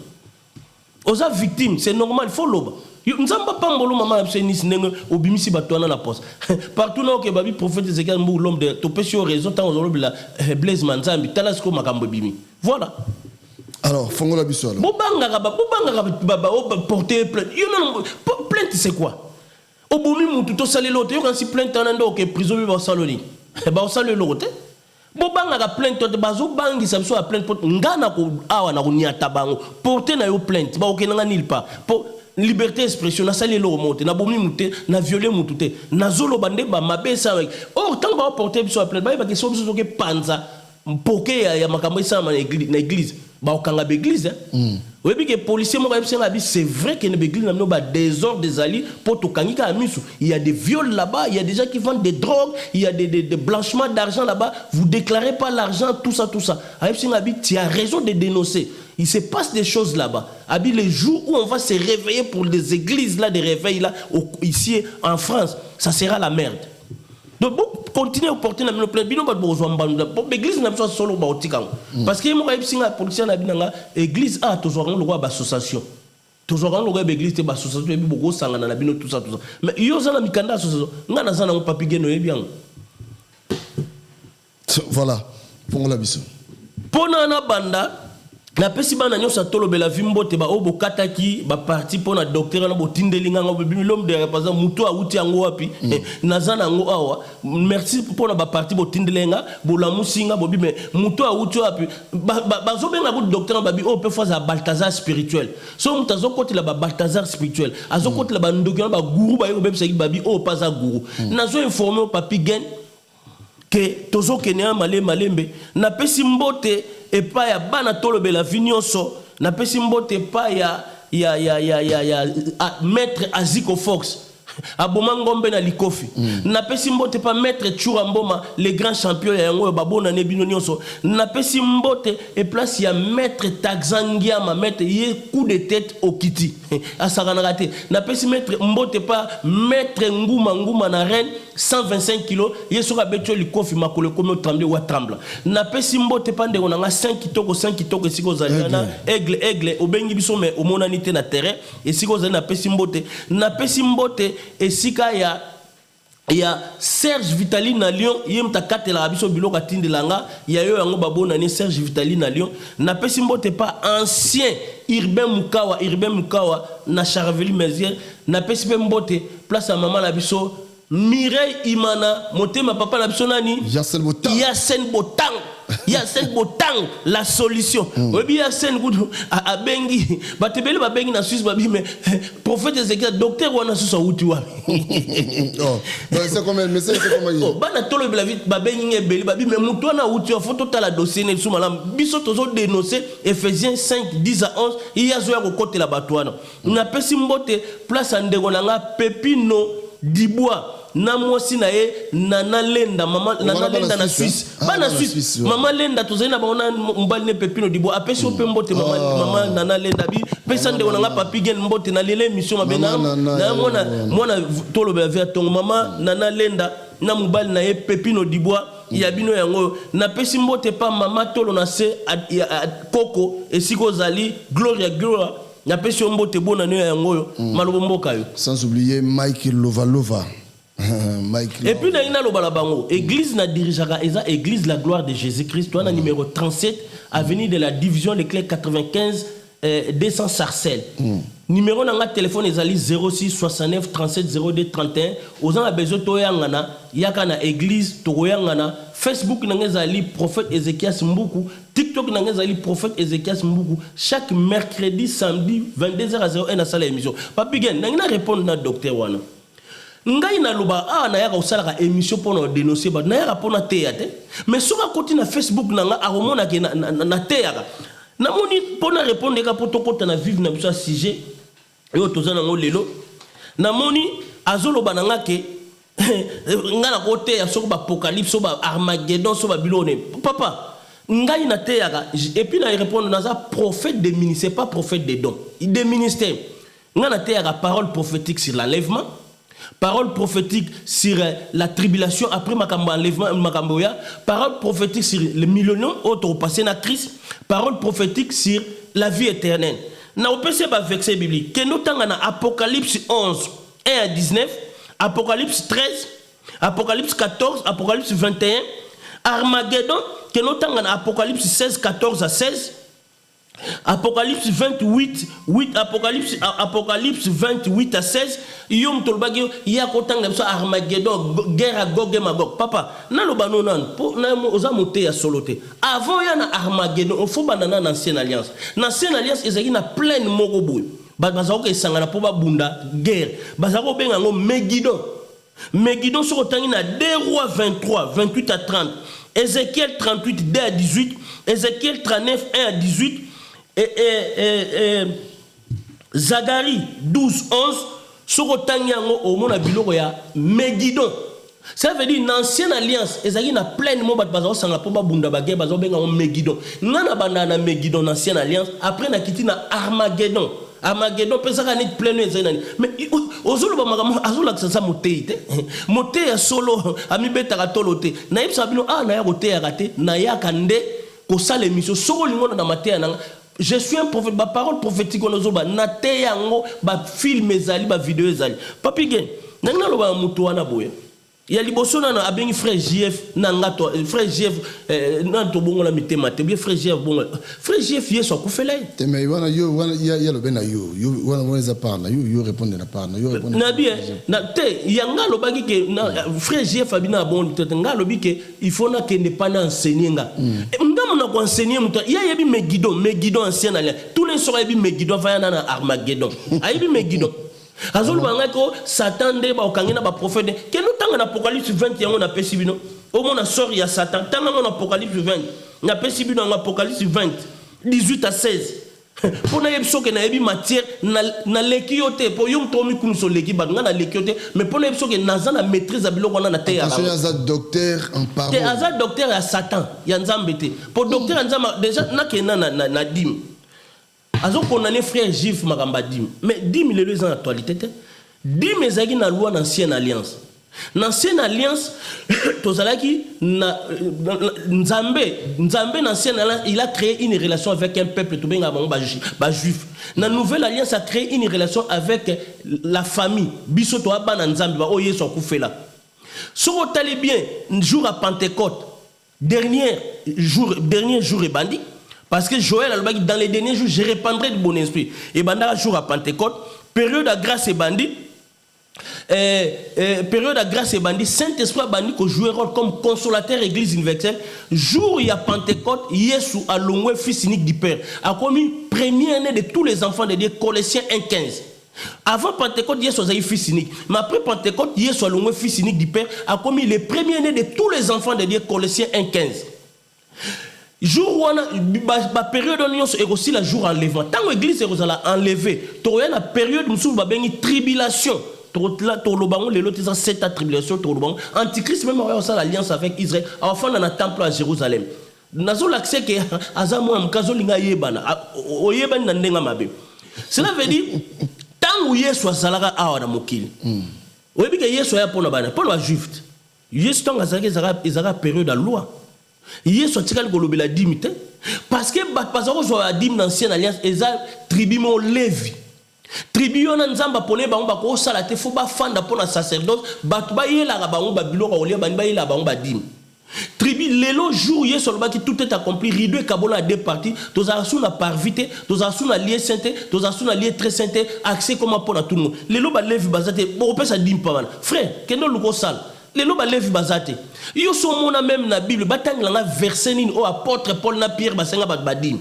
Speaker 1: Oza victime, c'est normal, il faut l'oba. Nzamba pambolo mama na Enis nenge obimisi batwana na poste. Partout na ke babi prophète Ezekiel Mbou l'homme de topesio raison tant ozolobi la Blaise Manzambi talasko makambo bimi. Voilà.
Speaker 2: Alors, fongola biso alors.
Speaker 1: Bobanga baba porter plainte. Yo non plainte c'est quoi? Obomi mutu to sali lote yo kan si plainte anando ke prison bi ba saloni. Ba sali lote. Bobanga ka plainte to bazo bangi sa biso a plainte pot ngana ko awa na ko niata bango porter na yo plainte ba okenanga nil pas pour liberté d'expression na sali lo monte na bomi muté na violer mututé na zolo bande ba mabesa or tant ba porter biso a plainte ba ke so biso ke panza mpoke ya makambo isa na église ba okanga be église oui que policier mo ba c'est vrai que ne église na no ba désordre des alliés pour to kangika amisu il y a des viols là-bas il y a des gens qui vendent des drogues il y a des blanchiments d'argent là-bas vous déclarez pas l'argent tout ça tu as raison de dénoncer il se passe des choses là-bas abi les jours où on va se réveiller pour les églises là des réveils là ici en France ça sera la merde. Donc continuez à porter la plainte bino ba bozwa mbanda église na biso solo ba otikang parce que mo ka bisinga politicien na binanga église a toujours le droit ba association toujours le droit ba église te ba association bi boko sangana na bino tout ça mais yo za na mikanda association ngana za na papi geno e bien
Speaker 2: voilà pour la biso
Speaker 1: pona na banda na pesi bana nyosa tolobela vimbote ba obo kataki ba parti pona docteur na botindelinga ngo bimi l'homme de représente muto auti yango wapi nazana ngo awa merci pona ba parti botindelenga bola musinga bobi mais muto auti wapi bazo benga bo docteur babi o peut faire Balthazar spirituel so mutazo koti la ba Balthazar spirituel azo koti la ba ndoki ba guru ba yo bebisa babi o pas za guru nazo informer papi gen que tozo kenya malembe na pesi mbote et pas ya bana tolobela vinyonso na pesi mbote pa ya maître Aziko Fox aboma ngombe na likofi na pesi mbote pa maître Chura Mboma les grands champions ya yango babona ne bino nyonso na pesi mbote et place ya maître Taxangia ma maître ye coup de tête au kiti asaka na raté na pesi maître mbote pa maître nguma na reine 125 kg ye soka betio likofi makolo comme tremble wa tremble na pesi mbote pa ndeko na 5 kitoko siko zalana aigle obengi biso mais omonanité na terrain et siko zalana na pesi mbote et sika ya Serge Vitali na Lyon yem takatela biso biloko atindelanga ya yo yango babona ni Serge Vitali na Lyon na pesi mbote pas ancien Urbain Mukawa na Charvely Mézières na pesi mbote place à maman la biso Mireille Imana motema papa la biso nani Yassine Botang la solution obi Yassine kudu abengi batebele babengi na Suisse babi mais prophète Ezekiel docteur wana susa uti wa
Speaker 2: c'est comme
Speaker 1: bana tolo la vie babengi ngebeli babi mais mutu wana uti wa photo ta la dossier ne suma la biso tozo dénoncer Ephésiens 5 10 à 11 il y a zo ya kote la batwana na pesi mbote place ndeko nanga Pepino Dibois na mwasi na ye nana lenda mama nana lenda na Suisse bana Suisse mama lenda tozali na bana mbali ne Pepino Dibo apesi ope mbote mama nana lenda bi pesa nde onanga papi gen mbote na lele émission mabena na mona tolo be via ton mama nana lenda na mobali na ye Pepino Dibo ya bino yango na pesi mbote pa mama tolo na se koko esiko zali gloria na pesi mbote bona ne yango malobo mboka yo
Speaker 2: sans oublier Mike Lovalova.
Speaker 1: Et puis na ina lobala bango église na dirigeaka eza église la gloire de Jésus-Christ toi na numéro 37 avenue de la division de clé 95 200 Sarcelles. Numéro na nga téléphone ezali 06 69 37 02 31 ozanga besoin to yangana yaka na église to yangana Facebook na nga ezali prophète Ézéchias Mbuku, TikTok na nga ezali prophète Ézéchias Mbuku chaque mercredi samedi 22h01 na salle émission. Papi gen na ngina répondre na docteur wana. Ngai na luba na yaka osala émission pour nous dénoncer ba na yaka pona théâtre mais soka côté na Facebook na nga aromona ke na théâtre na moni pona répondre ka poto kota na vivre na biso sujet yo tozana ngo lelo na moni azoloba na nga ke nga na côté ya soko ba apocalypse ba Armageddon so ba bilone papa ngai na théâtre et puis na répondre na za prophète de ministère pas prophète de dons des ministères nga na théâtre parole prophétique sur l'enlèvement. Parole prophétique sur la tribulation après enlèvement Makamboya. Parole prophétique sur les millions autres passés na Christ. Parole prophétique sur la vie éternelle. Na opese ba verset biblique. Que nous tanga na Apocalypse 11 1 à 19, Apocalypse 13, Apocalypse 14, Apocalypse 21, Armageddon. Que nous tanga na Apocalypse 16 14 à 16. Apocalypse 28, Apocalypse 28 à 16. Yom tolbagio ya kotanga so Armageddon guerre à Gog et Magog. Papa, na lo bano nan po na oza moté ya soloté. Avant ya na Armageddon, on faut banana na ancienne alliance. Na ancienne alliance ezaki na pleine moroboy. Bazako ke sangana po ba bunda guerre. Bazako benga ngo Megiddo. Megiddo so kotangi na 2 Rois 23, 28 à 30. Ézéchiel 38 2 à 18, Ézéchiel 39 1 à 18. Zacharie 12 11 sokotangi yango omona biloko ya Megiddo. Ça veut dire une ancienne alliance ezaki na pleine mo bat bazo sanga po ba bunda bagé bazo benga Megiddo. Ngana banda na Megiddo na ancienne alliance après na kiti na Armageddon. Armageddon pesa ka net pleine ezana. Mais ozolo ba magamo azola ksa moteite. Moteya solo ami beta ka tolote. Na yebsa bino na ya koteya kate na ya kande ko sala émission solo lingono na mateya nanga. Je suis un prophète, ma parole prophétique on ozoba na te yango ba film ezali ba vidéo ezali. Papi gen, nanga lo ba mutu wana boye. Ya liboso na abengi frère JF na ngato frère JF na to bongo la mitema te bien frère JF bongo. Frère JF yeso akufela.
Speaker 2: Te me wana yo wana ya lo bena yo wana weza pana yo répondre na pana yo répondre.
Speaker 1: Na bien na te yanga lo bagi ke na frère JF abina bon te nga lo bi ke il faut na ke ne pas na enseigner nga. Ngam na ko enseigner muta ya yebi Megiddo ancien alliance. Tous les soirs yebi Megiddo va na Armageddon. Ayebi Megiddo. Azul bangako Satan de ba okangina ba prophète que nous tanga na Apocalypse 20 yango na pesibino au mona sort ya Satan tanga na Apocalypse 20 na pesibino na Apocalypse 20 18 à 16 pour na yebso ke na yebi matière na lekiote pour yom tomi kunso leki ba na lekiote mais pour na yebso ke na za na maîtrise biloko na te ya
Speaker 2: za docteur en parole
Speaker 1: te aza docteur ya Satan ya nzambe te pour docteur nzamba déjà na ke na dim azo condamné frère Jif Makamba dim mais dim il est en actualité dim ezaki na loi d'ancienne alliance l'ancienne alliance tozalaki na nzambe l'ancienne alliance il a créé une relation avec un peuple tout benga ba juif na nouvelle alliance a créé une relation avec la famille biso to abana nzambe ba oyeso kufela soko tali bien jour à Pentecôte dernier jour et bandit. Parce que Joël a dit dans les derniers jours, je répandrai du bon esprit. Et pendant jour à Pentecôte, période de grâce et bandit, période de grâce et bandit, Saint-Esprit bandit qui joue rôle comme consolateur église universelle. Jour il y a Pentecôte, Jésus a l'ongoué fils unique du Père, a commis premier né de tous les enfants de Dieu, Colossiens 1:15. Avant Pentecôte, Jésus a eu fils unique. Mais après Pentecôte, Jésus a l'ongoué fils unique du Père, a commis le premier né de tous les enfants de Dieu, Colossiens 1:15. Jour où on a la période où on est aussi la jour enlèvement. Tant que l'église est enlevée, tu as la période où on a une tribulation. les lots, ils ont 7 attributions. Antichrist, même, on a l'alliance avec Israël. Enfin, on a un temple à Jérusalem. Nazo l'accès que Azamo Mkazo Linga Yebana, Oyebana Nandenga Mabe. Cela veut dire, tant où Yesu a Zalaga Awa Mokil. Oyebi que Yesu a pour la juif. Yesu tant Azara période de loi. Yesu a tiré le la dimité. Parce que Bazaro soit la dîme d'ancienne alliance, Eza tribu mon Lévi. Tribu on a nzamba pone ba on ba ko sala te fo ba fanda pona sacerdoce, ba ba yela ba on ba bilo ko lia ba yela ba on ba dîme. Tribu lelo jour Yesu le qui tout est accompli, rideau et kabola à deux parties, tous a sous la parvité, tous a sous la lié sainté, tous a sous la lié très sainté, accès comment pour tout le monde. Lelo ba levi bazate, bon peut ça dîme pas mal. Frère, kendo luko sal. Lelo ba levi bazate. Yo so mona même na Bible, batang la verset ni o apôtre Paul na Pierre basenga ba dîme.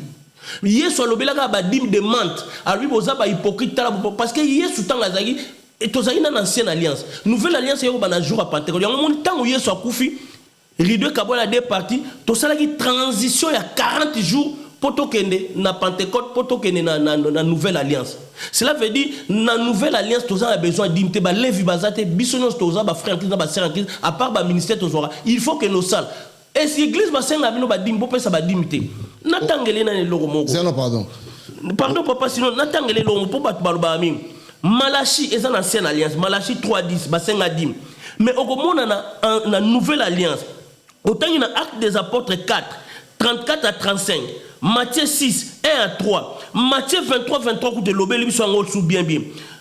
Speaker 1: Yesu alobelaka ba dîme de menthe, à lui boza ba hypocrite parce que Yesu tant azaki et tozaki na ancienne alliance. Nouvelle alliance yo ba na jour à Pentecôte. Yango mon temps Yesu akufi rideau kabola deux parties, to salaki transition il y a 40 jours pour tokende na Pentecôte pour tokende na nouvelle alliance. Cela veut dire na nouvelle alliance to a besoin d'imité ba levi bazate bisonos to ba frère Christ ba sœur Christ à part ba ministère to il faut que nos salles et si l'église ba senga bino ba dim bo pesa ba dimité. Natangele na loko moko.
Speaker 2: Non pardon.
Speaker 1: Pardon papa sinon natangele loko po ba ba mi. Malachi est une ancienne alliance, Malachi 3:10 ba senga dim. Mais au komona na nouvelle alliance. Autant il y a Actes des Apôtres 4, 34 à 35, Matthieu 6, 1 à 3, Matthieu 23, 23, de l'obé, lui, soit sous bien.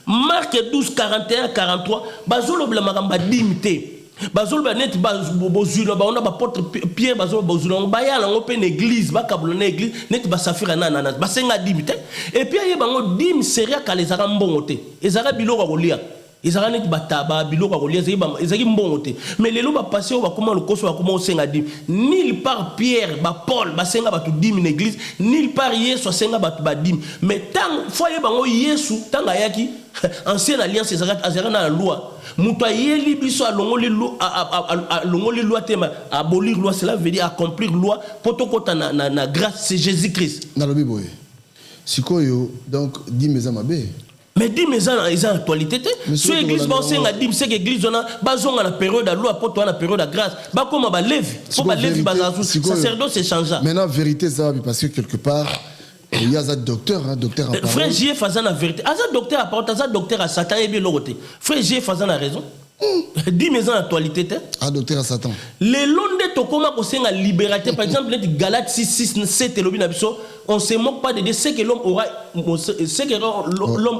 Speaker 1: Marc 12, 41 à 43, Bazolo Blamagamba dimité. Bazolo Banet, Bazolo, on a apôtre Pierre, Bazolo, Bazolo, Bayal, on a une église, Bakabulone église, Net Basafira Nana, Basenga dimité. Et puis il y a un dim sérieux qu'à les Arambongote, les Arabilo Rolia. Ils ont dit bataba bilo ba kolia ezaki mbongote mais lelo ba passer ba comment le koso ba comment senga dim ni par Pierre ba Paul ba senga ba tout dim une église ni par Yesu senga ba tout ba dim mais tant foye bango Yesu tant ayaki ancienne alliance ezaka na loi muto yeli biso alongoli loi tema abolir loi cela veut dire accomplir loi potokota na grâce c'est Jésus-Christ
Speaker 2: na lobi boye sikoyo donc dim ezamabe.
Speaker 1: Mais dis mes ans ils ont actualité sur l'église ba senga dim c'est que l'église on a bazonga na période de loi pour toi na période de grâce ba comme ba levi pour ba levi bazazu sacerdoce c'est changeant
Speaker 2: maintenant vérité ça parce que quelque part il y a un docteur docteur en parole
Speaker 1: frère J faisant la vérité un docteur à parole un docteur à Satan et bien l'autre frère J faisant la raison dis mes ans actualité
Speaker 2: un docteur à Satan
Speaker 1: les londes to comment ko senga liberté par exemple les Galates 6:7 et lobina biso on se moque pas de dire ce que l'homme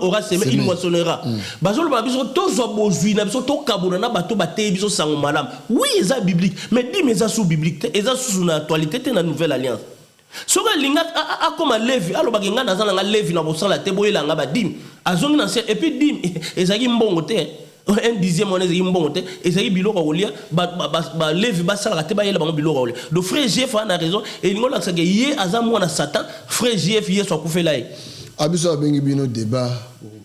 Speaker 1: aura semé il moissonnera bazolo ba biso to zo bozui na biso to kabuna na bato baté biso sango malam oui ça biblique mais dis mais ça sous biblique et ça sous une actualité na nouvelle alliance soka linga a comme levi alo bagenga na zana nga levi na bosala te boyela nga ba dim azongi na et puis dim ezaki mbongo te un dixième on est imbonté et ça y bilo rolia ba levi ba sala te ba yela ba bilo rolia le frère Jeff a raison et il ngona que yé azam na Satan frère Jeff yé so kufela yi
Speaker 2: abiso bengi bino débat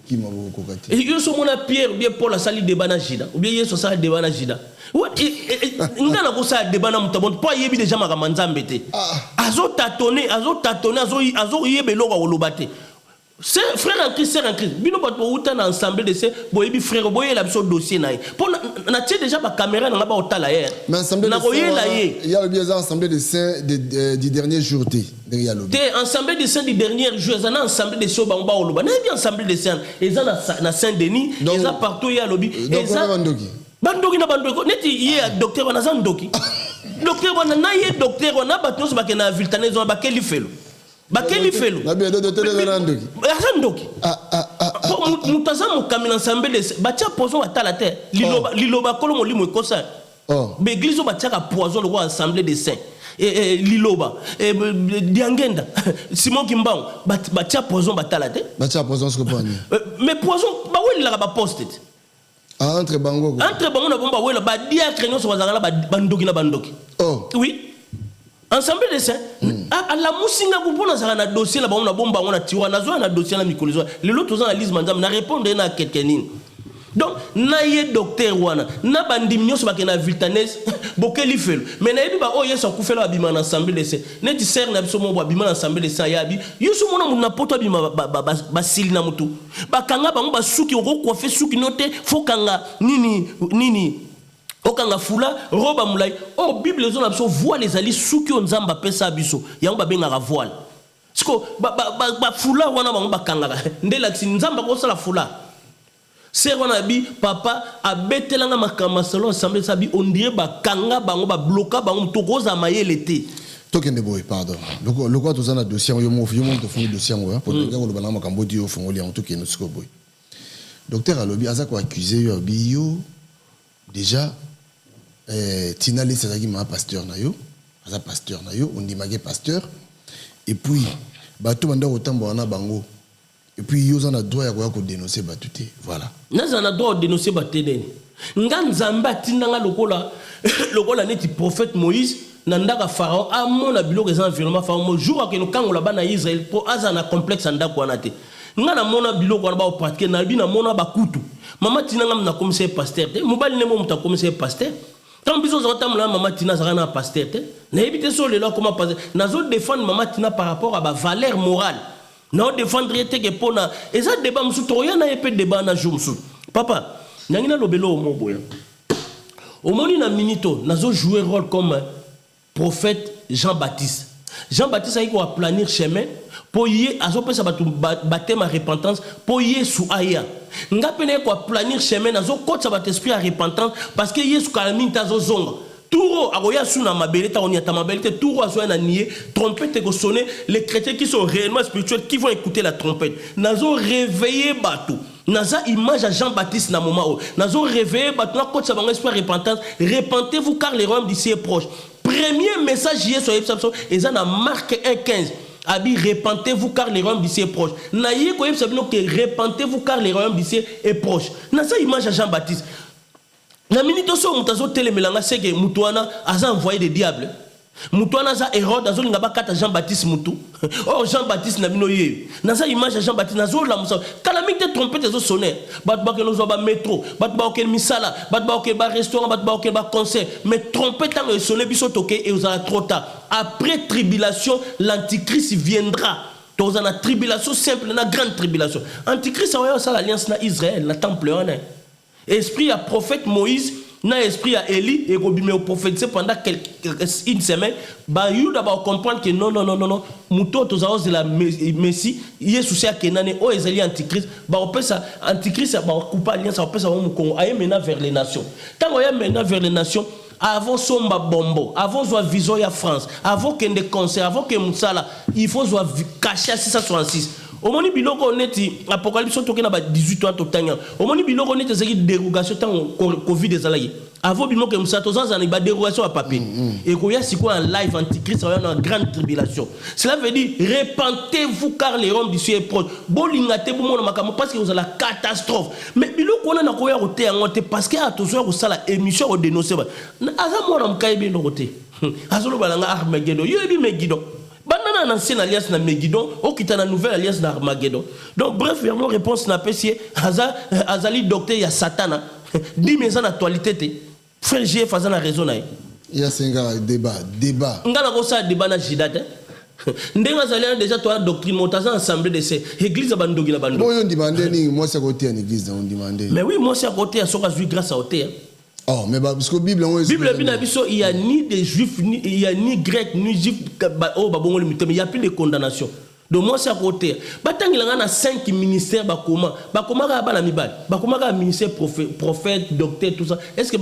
Speaker 2: qui m'a beaucoup kokati
Speaker 1: et yo so mona Pierre bien Paul a sali débat na jida ou bien yeso sali débat na jida ngana ko sa débat na mutabon pas yebi déjà makamanzambe te azo tâtonner azo yebelo ko lobate. C'est frère en Christ, sœur en Christ. Bino bat outa na ensemble de ces boyebi frère boye la biso dossier naï. Pour na tie déjà ba caméra na ba otala hier.
Speaker 2: Mais ensemble de il y a le bien ensemble de saints du dernier jour derrière le.
Speaker 1: Té ensemble de saints du dernier jour, ça na ensemble de so ba on ba oloba. Na bien ensemble de saints, ils na Saint-Denis, ils a partout il y a lobby.
Speaker 2: Et ça
Speaker 1: bandoki na bandoki neti yé docteur wana zandoki. Docteur wana na yé docteur wana ba tous ba ke na viltanezo ba ke li felo. Bakeli felo
Speaker 2: na bien de randoki
Speaker 1: randoki mutaza mo kamina ensemble de batia poison atala terre liloba kolo molimo ekosa be église batia ka poison le ensemble de saints et liloba diangenda Simon Kimbango batia poison batala terre
Speaker 2: batia poison ce que pas
Speaker 1: mais poison ba weli la ba post
Speaker 2: entre bango
Speaker 1: na bomba wela ba diacre no so bazanga bandoki na bandoki oui ensemble de ça à la musinga pour na na dossier là na bomba on a tiwa na zo na dossier na mikolizo le lot aux analyses madame na répondre na quelqu'un Donc naye docteur wana na bandimnyo so bakena viltanes bokeli felo mais na yebi ba o yeso kufelo abima na assemblée de se neti ser na biso mo abima na assemblée de sa yabi yusu mona muna poto abima basili na mutu bakanga bango basuki oko coiffer suki note fokanga nini okanga fula roba mulai oh bible zo na biso voile les ali suki onzamba pesa biso yango babenga voile siko ba fula wana bango bakanga ndela nzamba ko sala fula. C'est qu'on a dit, papa a bêté la makama selon assemblée sabi on dirait ba kanga bango ba bloquer bango to goza maye l'été.
Speaker 2: Token de boy pardon. Le quoi tous en a dossier yo mo to fond dossier moi pour le gars le bana makambo di yo fond li en tout que no siko boy. Docteur Alobi aza ko accusé yo bio déjà Tina les sazaki ma pasteur na yo, aza pasteur na yo, on dit magé pasteur et puis bato banda otambo na bango. Et puis, ils ont le droit de dénoncer Batouté. Voilà. Nous avons le droit de dénoncer Batouté. Nous avons le droit de prophète Moïse, Nandaka Pharaon, à mon abilo des environnements Pharaon, jour que nous avons le Israël pour un complexe en Dakwanaté. Nous avons le abilo qu'on a pratiqué, nous avons le Bakutu. Maman Tina n'a commencé pasteur. Mobile n'est pas commencé pasteur. Tant pis, nous avons maman Tina n'a pasteur. Nous avons évité sur les lois comment passer. Nous avons défendu maman Tina par rapport à la valeur morale. Non défendre te que pona et ça débat musu toya na épée débat na jumsu papa nangina lobelo o moboya au moni na minito nazo jouer rôle comme prophète Jean-Baptiste a eu à planir chemin pour y azo pesa batu baptême à repentance pour y sous aya nga pene ko planir chemin nazo kotsa bat esprit à repentance parce que yesu kalami tazo zonga Touro, agoya suna mabeleta on y a ta mabeleta Touro a soin nier trompette ko sonner les chrétiens qui sont réellement spirituels qui vont écouter la trompette nazo réveiller bateau naza image à Jean-Baptiste na moment nazo réveiller bateau na côté savant esprit repentance repentez-vous car le royaume d'ici est proche premier message hier sur et ça na Marc 1:15 abi repentez-vous car le royaume d'ici est proche na yé ko yeb sabino que repentez-vous car le royaume d'ici est proche naza image à Jean-Baptiste. La minute où on télémélange, c'est que Moutouana a envoyé des diables. Moutouana a Hérode, a n'a pas Jean-Baptiste Moutou. Oh, Jean-Baptiste n'a pas eu. N'a pas image à Jean-Baptiste, n'a pas eu. Calamité trompette, ils ont sonné. Batba que nous avons métro, batba que misala, batba que bar restaurant, batba que bar concert. Mais trompette, ils ont sonné, ils sont toqués et ils ont trop tard. Après tribulation, l'antichrist viendra. Dans une tribulation simple, une grande tribulation. Antichrist, c'est l'alliance na Israël, na temple. Esprit à prophète Moïse, na esprit à Élie, et Robimé au prophète, c'est pendant une semaine, bah, you d'abord comprendre que non, mouton, tous de la Messie, il est souci à Kenane, oh, ils antichrist, bah, on peut ça, antichrist, bah, on coupe alliance, on peut ça, on aille maintenant vers les nations. Quand on aille maintenant vers les nations, avant Somba Bombo, avant Zoa Viso ya France, avant qu'il y ait des concerts, avant qu'il y ait Moussala, il faut Zoa cacher à 666. Au moment où on est Apocalypse, on a 18 ans tout le temps. Au moment où on est en dérogation Covid des alliés. Avant que nous sommes en dérogation à papier. Et qu'on y a si quoi en live antichrist, on a une grande tribulation. Cela veut dire repentez-vous car les roms d'ici est proche. Bolingate parce que vous avez la catastrophe. Mais bilo qu'on a na koya roté parce que attention au sala émission au dénoncer. Aza mo ram kay bi no roté. Azolo balanga Armageddon. Yo bi Megiddo. Banana ancienne alliance na Megiddo, au qui na nouvelle alliance na Armageddon. Donc bref, vraiment réponse na pesier azali docteur ya Satan. 10 maisons d'actualité. Frère J faisant la raison. Il y a un débat.
Speaker 1: Ngala ko sa débat na jidate. Ndenga zali déjà toi doctrine montaza ensemble de ces église bandogi la bando.
Speaker 2: Bon on demandait ni moi c'est côté en église on demandait.
Speaker 1: Mais oui, moi c'est à côté à soka grâce à côté.
Speaker 2: Oh, mais parce que Bible
Speaker 1: il y a ni des juifs, il y a ni grecs, ni juifs, il y a plus de condamnation. Donc moi c'est à côté. Il y a 5 ministères, comment un ministère prophète, docteur, tout ça. Est-ce que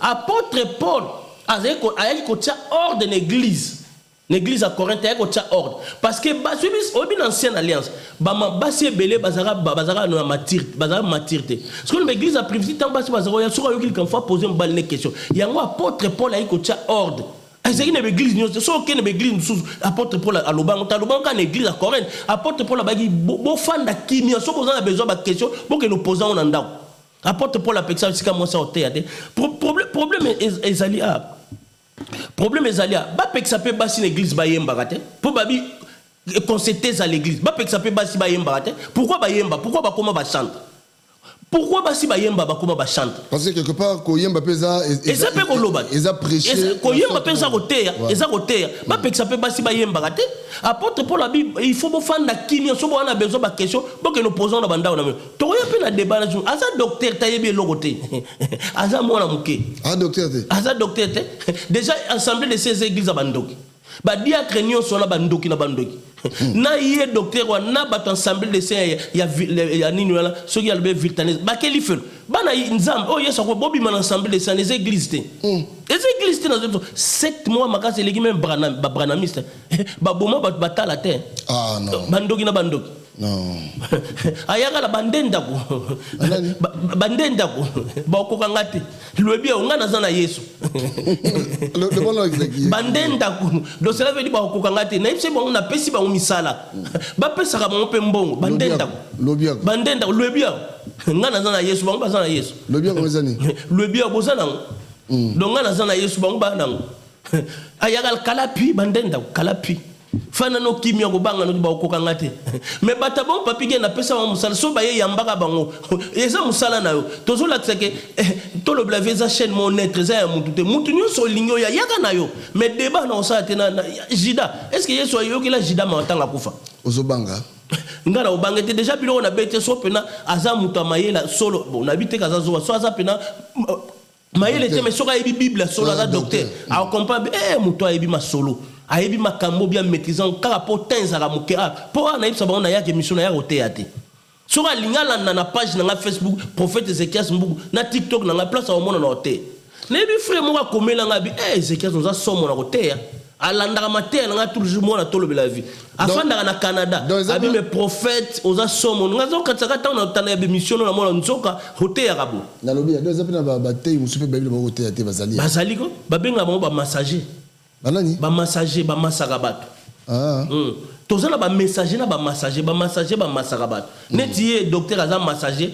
Speaker 1: apôtre Paul a dit hors de l'église. L'église à Corinthe a un ordre. Parce que dans l'ancienne alliance, il y a matirté. Parce que l'église a prévu tant que il y a poser une question. Il y a un apôtre Paul a un ordre. Il y a une église, il église, apôtre Paul à l'Oban, une église à Corinthe, apôtre Paul a dit, bon fan d'Akini, si vous avez besoin de questions, pour que nous posons en andau. Apôtre Paul a fait ça, c'est comme ça au théâtre. Problème est allé à. Problème est allé à ba ça peut basi l'église ba yemba raté pour babi concerter à l'église ba ça peut basi ba yemba raté pourquoi ba yemba pourquoi ba comment ba chante Pourquoi basi bayemba bakoma ba chante?
Speaker 2: Parce que quelque part koyemba peza
Speaker 1: eza pe koloba.
Speaker 2: Eza prêcher.
Speaker 1: Koyemba peza koteya, eza koteya. Ba pekisa pe basi bayemba kate. Apôtre Paul abi il faut bo fanda kini so bo on a besoin ba question pour que nous posons na banda na. To ya pe na débat na aza docteur tayebi logote. Aza mwana muke.
Speaker 2: Ah docteur te.
Speaker 1: Aza docteur te. Déjà assemblée de ces églises à bandoki. Ba diacre nyo so na bandoki na bandoki. Na yé docteur wa na bat ensemble de ces ya nini wala so ki albe viltanes ba keli fel bana nzam oh yeso ko bobi man ensemble de ces les églises te les églises te na 7 mois makase legi même branamiste ba boma ba batala te
Speaker 2: ah non
Speaker 1: bandoki na bandoki
Speaker 2: non
Speaker 1: ayaka la bandenda ko bandenda ko ba ko kangati lobi o ngana zana Yesu
Speaker 2: le bon exemple
Speaker 1: bandenda ko do cela veut dire ba ko kangati na ipse bon na pesi ba misala ba pesa ka mo pe mbongo bandenda ko
Speaker 2: lobi
Speaker 1: bandenda ko lobi ngana zana Yesu ba zana Yesu
Speaker 2: lobi ko zani
Speaker 1: lobi bo zana do ngana zana Yesu ba nang ayaka kalapi bandenda ko kalapi fana no kimia ko banga no ba ko kangate mais bata bon papi ge na pesa wa musala so ba ye yambaka bango eza musala na yo tozo la tseke to lo blave za chaîne mon être za ya mutu te mutu nyo so linyo ya yaka na yo mais débat na osala te na jida est-ce que yeso yo ki la jida ma tanga kufa
Speaker 2: ozobanga
Speaker 1: ngara obanga te déjà bilo na bete so pena aza mutu amayela solo bon na bite kaza zo so aza pena mayele te mais so ka ebi bible solo aza docteur a comprendre mutu a ebi ma solo ayebi makambo bien maîtrisant kaka po tenzaka moke po na yebisa bango na yaka émission na ya koteya te soki alingala na page na nga Facebook prophète Ezekias Mbugu na TikTok na nga place aomona na oteya nayebi frère moko akomelanga bi Ezekias oza somo na koteya alandaka mateya na nga toujours mona tolobela vie afandaka na Canada abi me prophète oza somo nga zokatisaka ntango na otanda ya bémission na mona nzoka oteyaka bo
Speaker 2: nalobi ya eza mpena bateyi mosusu mpe bayebile bango koteya te
Speaker 1: bazali ko babengaka bango bamassager
Speaker 2: banani
Speaker 1: ba massager ba masaka bato tozana ba messager na ba massager ba masaka bato neti docteur aza massager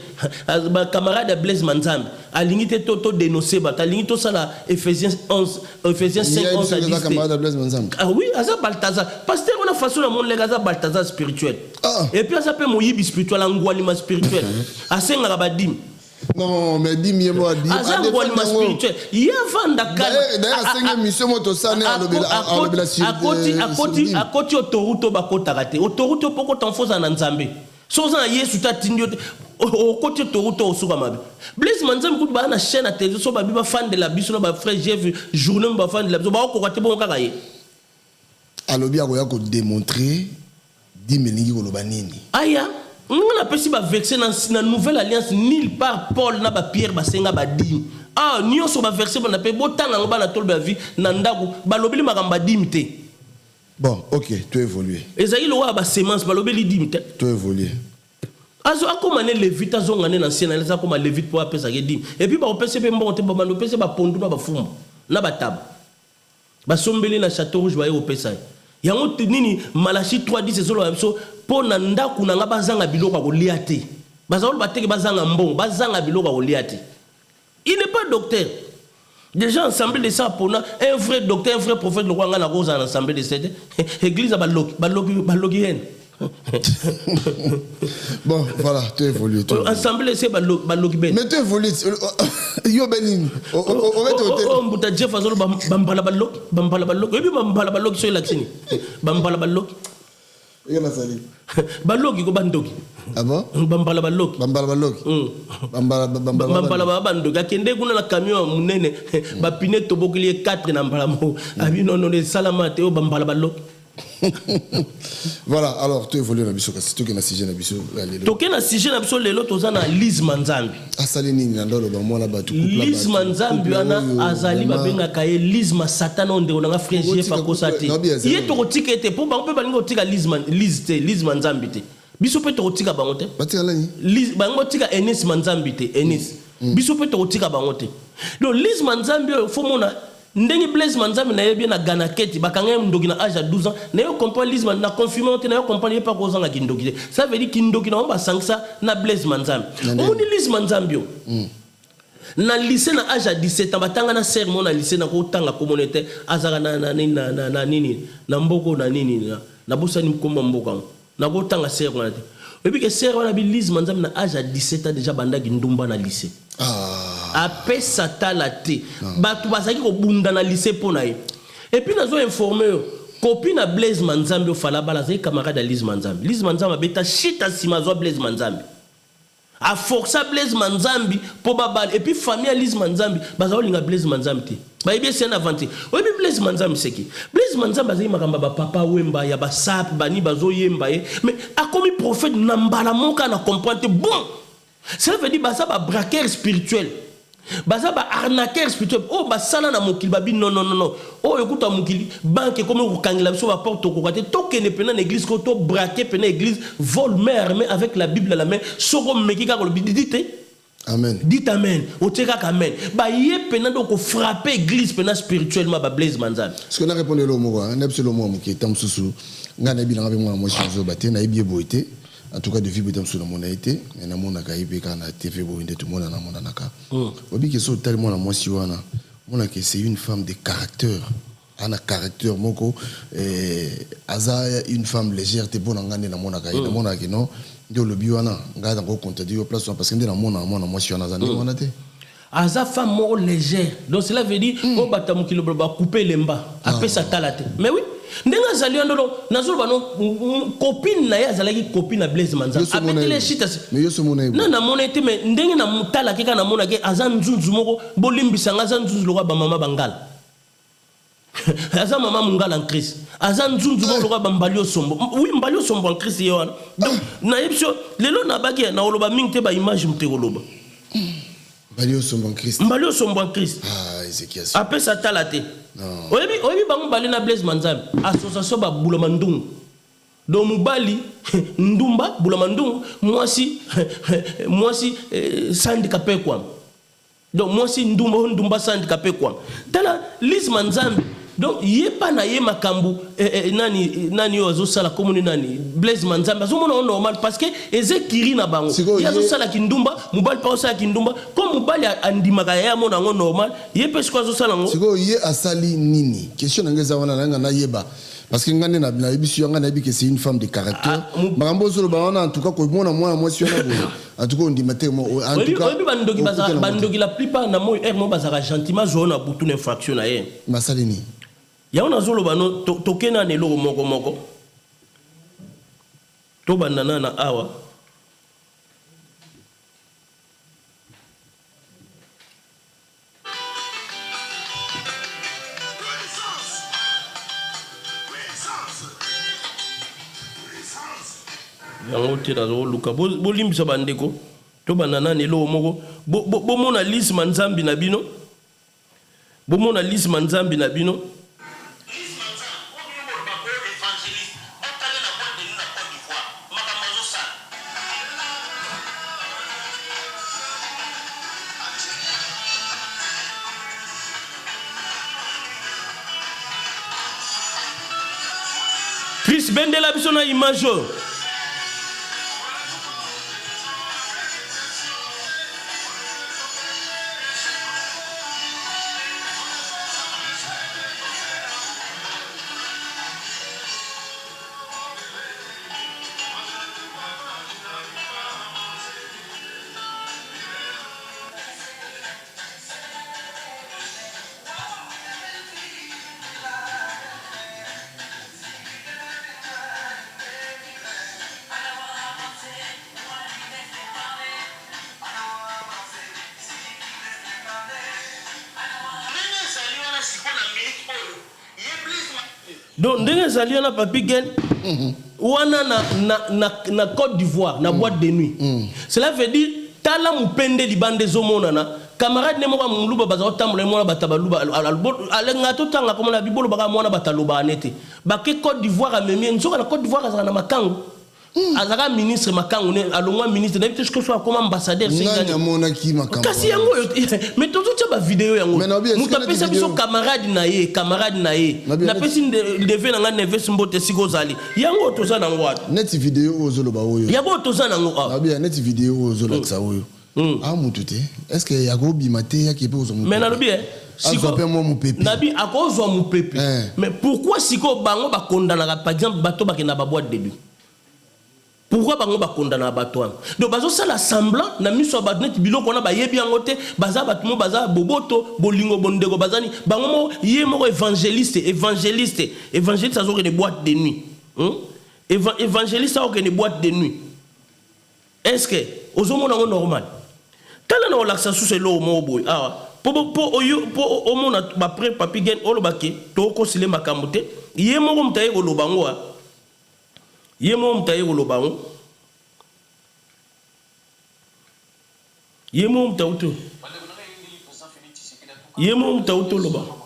Speaker 1: ba camarade Blaise Manzambe alingi te to dénoncer bato alingi to sala Ephésiens 5:11 à 10
Speaker 2: camarade Blaise Manzambe
Speaker 1: ah oui aza Balthazar pasteur on a façon na monde aza Balthazar spirituel et puis aza pe moyibi spirituel angwalima spirituel asenga ba dim.
Speaker 2: Non, mais dis-moi, moi, dis-moi.
Speaker 1: Spirituel. Il y a vanda
Speaker 2: d'ailleurs, c'est une mission motosane à
Speaker 1: côté autoroute bakota raté. Autoroute poko t'enfonce en Nzambe. Soza Yesu ta tindio au côté autoroute au Soukamabe. Blaise Manzambe coup ba na chaîne à télévision so ba biba fan de la biso ba frère j'ai vu journée ba fan de la biso ba ko raté bon kakaye.
Speaker 2: Alobi akoya ko démontrer 10 melingi ko lobanini.
Speaker 1: Aya on a pas ba vexer dans nouvelle alliance nulle part Paul na ba Pierre ba senga ba dim ah nyo so ba verser ba na pe botanga ngo ba na tolba vie na ndako ba lobeli makamba dimité
Speaker 2: bon ok tu évolué
Speaker 1: ezali lo ba semence ba lobeli dimité
Speaker 2: tu évolué
Speaker 1: azo akoma ne levite azo ngane na ancienne alliance akoma levite pour apesa ke dim et puis ba opese pe mbongo te ba mando pese ba pondu na ba fumba na ba tab ba sombeli na château rouge ba ye opesa yango nini Malachi 3:10 ezolo so po na ndaku na nga bazanga biloko kolia te bazalo bateke bazanga mbongo bazanga biloko kolia te il n'est pas docteur déjà ensemble de ça pour un vrai docteur un vrai prophète le roi nga na koza ensemble de cette église baloki yen
Speaker 2: bon voilà tu évolues
Speaker 1: ensemble de c'est baloki ben
Speaker 2: mais tu évolues yo benin on va te hôtel
Speaker 1: on buta Jeff azolo bambala baloki ebi bambala baloki so laksini bambala baloki
Speaker 2: yana sali
Speaker 1: baloki ko bandoki
Speaker 2: ah bon
Speaker 1: bambala baloki
Speaker 2: bambala
Speaker 1: bandoki akende kuna na camion munene ba pine tobokili 4 na mbala mo abi non les salamate o bambala baloki.
Speaker 2: Voilà, alors tu évolues dans biso kasi tu na sujet na biso lelo.
Speaker 1: To na sujet na biso lelo tozana Lise Manzambe.
Speaker 2: Asali nini na ndolo ba mwana ba tuku.
Speaker 1: Lise Manzambe ana azali ba benga kaye Lise ma Satan onde onanga frère Jeff akosati. Ye to kotika ete pour ba balingo tika Lise Manzambe te. Biso pe to kotika bango te.
Speaker 2: Batika lani?
Speaker 1: Lise bango tika Enes Manzambe te, Enes. Biso pe to kotika bango te. Donc Lise Manzambe fo mona ndenge Blaise Manzambe na yebi na ganaketi bakanga ndoki na âge à 12 ans na yo comprendre Lise na confirmé na yo comprendre pas ko zanga kindoki ça veut dire kindoki na ba sangsa na Blaise Manzambe on dit Lise Manzambe na lycée na âge à 17 ans batanga na sermon na lycée na ko tanga communauté azaka na nini na mboko na nini na busani mkomba mboka na ko tanga sermon Et puis que sœur wana bi Lise Manzambi na âge à 17 ans déjà bandaki ndumba na lycée. Après ça tala te. Batu basaki ko bunda na lycée pona ye. Et puis nazo informer copine à Blaise Manzambi au Falabala, c'est camarade à Lise Manzambi. Lise Manzambi beta chita simazo Blaise Manzambi. A força Blaise Manzambi pour babal et puis famille à Lise Manzambi, baza olinga Blaise Manzambi. Ba bien c'est un avantage. Oui mais Blaise Manzambi c'est qui? Blaise Manzambi bazali makamba ba papa wemba ya ba sap bani bazo yemba mais a comme prophète nambala monka na comprendre bon. Cela veut dire baza ba braqueur spirituel. Baza ba arnaqueur spirituel. Oh ba sala na mokili babi non. Oh écoute mokili banque comme ko kangela biso ba porte ko kate to ke ne pena église ko to braquer pena église vol mère mais avec la Bible à la main soko meki ka ko bidite.
Speaker 2: Amen.
Speaker 1: Dites amen. O teka amen. Ba ye pena donc frapper église pena spirituellement ba Blaise Manzambi.
Speaker 2: Ce qu'on a répondu le mot hein, n'est le mot qui est tam susu. Ngana bi na moi chanzo baté na ibi boité. En tout cas de vie tam sur mon été et na mona ka ibi kana TV boinde tout monde na mona naka. Obi que so tellement na moi si wana. Mona que c'est une femme de caractère. Ana caractère moko aza une femme légère te bona ngane na mona ka na mona que non. Ndio lobi wana ngada ko contredire place parce que ndina mona moi si wana za ndina te.
Speaker 1: Aza femme more légère. Donc cela veut dire on bata mukilo ba couper lemba après ça talate. Mais oui, ndenga zali ndolo nazolo bano copine na ya zalaki copine na Blaise Manzambi. Abetele chita.
Speaker 2: Mais yo so mona.
Speaker 1: Non na mona te mais ndenge na mutala ke kana mona ke aza nzunzu moko bolimbisa ngaza nzunzu lokwa ba mama bangala. Aza mama mungala en Christ. Aza nzunzu moko lokwa ba mbalio sombo. Oui mbalio sombo en Christ yona. Donc na yebso lelo na baki na oloba mingte ba image mtekoloba.
Speaker 2: Mbalio sombo en Christ.
Speaker 1: Mbalio sombo en Christ.
Speaker 2: Ah, Ezekiel.
Speaker 1: Après ça talate. Oyebi bango bali na Blaise Manzambi. Association ba bulama ndungu. Donc mubali ndumba bulama ndungu mwasi handicapé quoi. Donc mwasi ndumba handicapé quoi. Tala Lise Manzambi. Donc yepa na ye makambu nani ozo sala komuni nani Blaise Manzambi azomona normal parce que ezekiri na bango yazo sala kindumba mubali pa sala kindumba comme mubali andimaka ya mona ngo normal yepe siko azo sala ngo
Speaker 2: siko ye asali nini question ngeza wana nanga na yeba parce que ngane na bisu yanga na bi que c'est une femme de caractère makambo zolo ba wana en tout cas ko mona moi si ona boye en tout cas on dit matin en tout cas bandoki la plupart na mo mo bazaka gentiment zona butu infraction na ye masalini
Speaker 1: ya on azolo bano tokena nelo moko to banana na awa yango te nazo luka bolimbisa bandeko to banana nelo moko bomona Lise Manzambi na bino bomona Lise Manzambi na bino. Chris Bendela biso na image. Donc ndenge zali na Papi Gen wana na Côte d'Ivoire na boîte de nuit. Cela veut dire tala mupende libande zomona na camarade ne moka muluba baza otambola mona batabaluba alenga to tanga comme la bibolo baka mona bataloba anete ba ke Côte d'Ivoire amemi nzoka na Côte d'Ivoire azana makango azaka ministre makango ne alongwa ministre na bitesho soit comme ambassadeur
Speaker 2: c'est mona ki makango
Speaker 1: kasi yango mais tozo tia ba vidéo yango muta pesa biso camarade na ye na pesi lever na nga neves mbote siko zali yango toza na ngwa
Speaker 2: net vidéo ozoloba oyo
Speaker 1: yango toza na ngwa
Speaker 2: na bien net vidéo ozoloba ça oyo mutu te est-ce que yako bimate yaki pe ozomu
Speaker 1: mais na lobi
Speaker 2: siko pe mo mupepe
Speaker 1: nabi akozwa mupepe mais pourquoi siko bango ba kondana par exemple bato bakena ba boîte de nuit Pourquoi bango ba condamner abattoir? Donc bazo ça l'assemblant na miso abatnet biloko na ba yebi angote baza batmo baza boboto bolingo bondego bazani bango mo yemo évangéliste azo que des boîtes de nuit. Évangéliste a que des boîtes de nuit. Est-ce que ozomo na normal? Tala na relaxa sous ce lo mo boy. Ah po omona ba pré papi gen olobaki to ko sile makamute yemo ko mtaye ko lobango a yemo mtaye ko lobango yemo mtauto lobango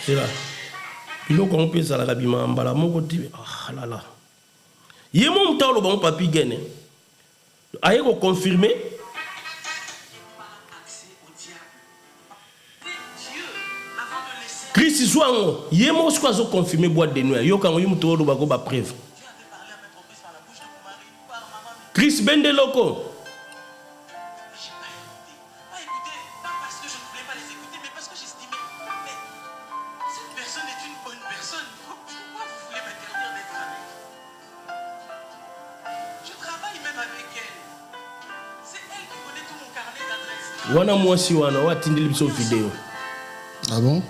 Speaker 1: c'est là pilo ko peut ça la kabima mbala moko tibe ah là là yemo mtawo lobango papi gen aye ko confirmer Christ Zouango, yemo squazo confirmé boîte de nuit. Yo quand yum to ba go ba preuve. Christ Bendeloko. Wana mwasi wana watindili biso vidéo.
Speaker 2: Ah bon?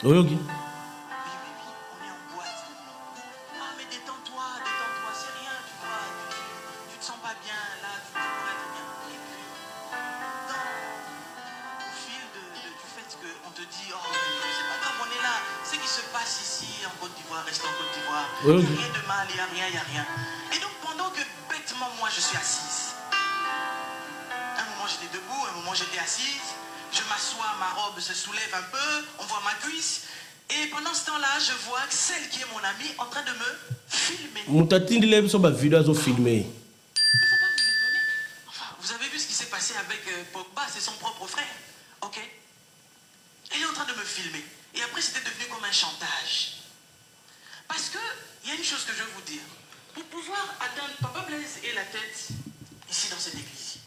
Speaker 1: Oui, ok.
Speaker 13: Il n'y a rien de mal, il n'y a rien. Et donc pendant que bêtement moi je suis assise, un moment j'étais debout, un moment j'étais assise, je m'assois, ma robe se soulève un peu, on voit ma cuisse, et pendant ce temps-là je vois celle qui est mon amie en train de me filmer. Enfin, vous avez vu ce qui s'est passé avec Pogba, c'est son propre frère, ok? Elle est en train de me filmer. Et après c'était devenu comme un chantage. Parce que, il y a une chose que je veux vous dire. Pour pouvoir atteindre, Papa Blaise et la tête ici dans cette église.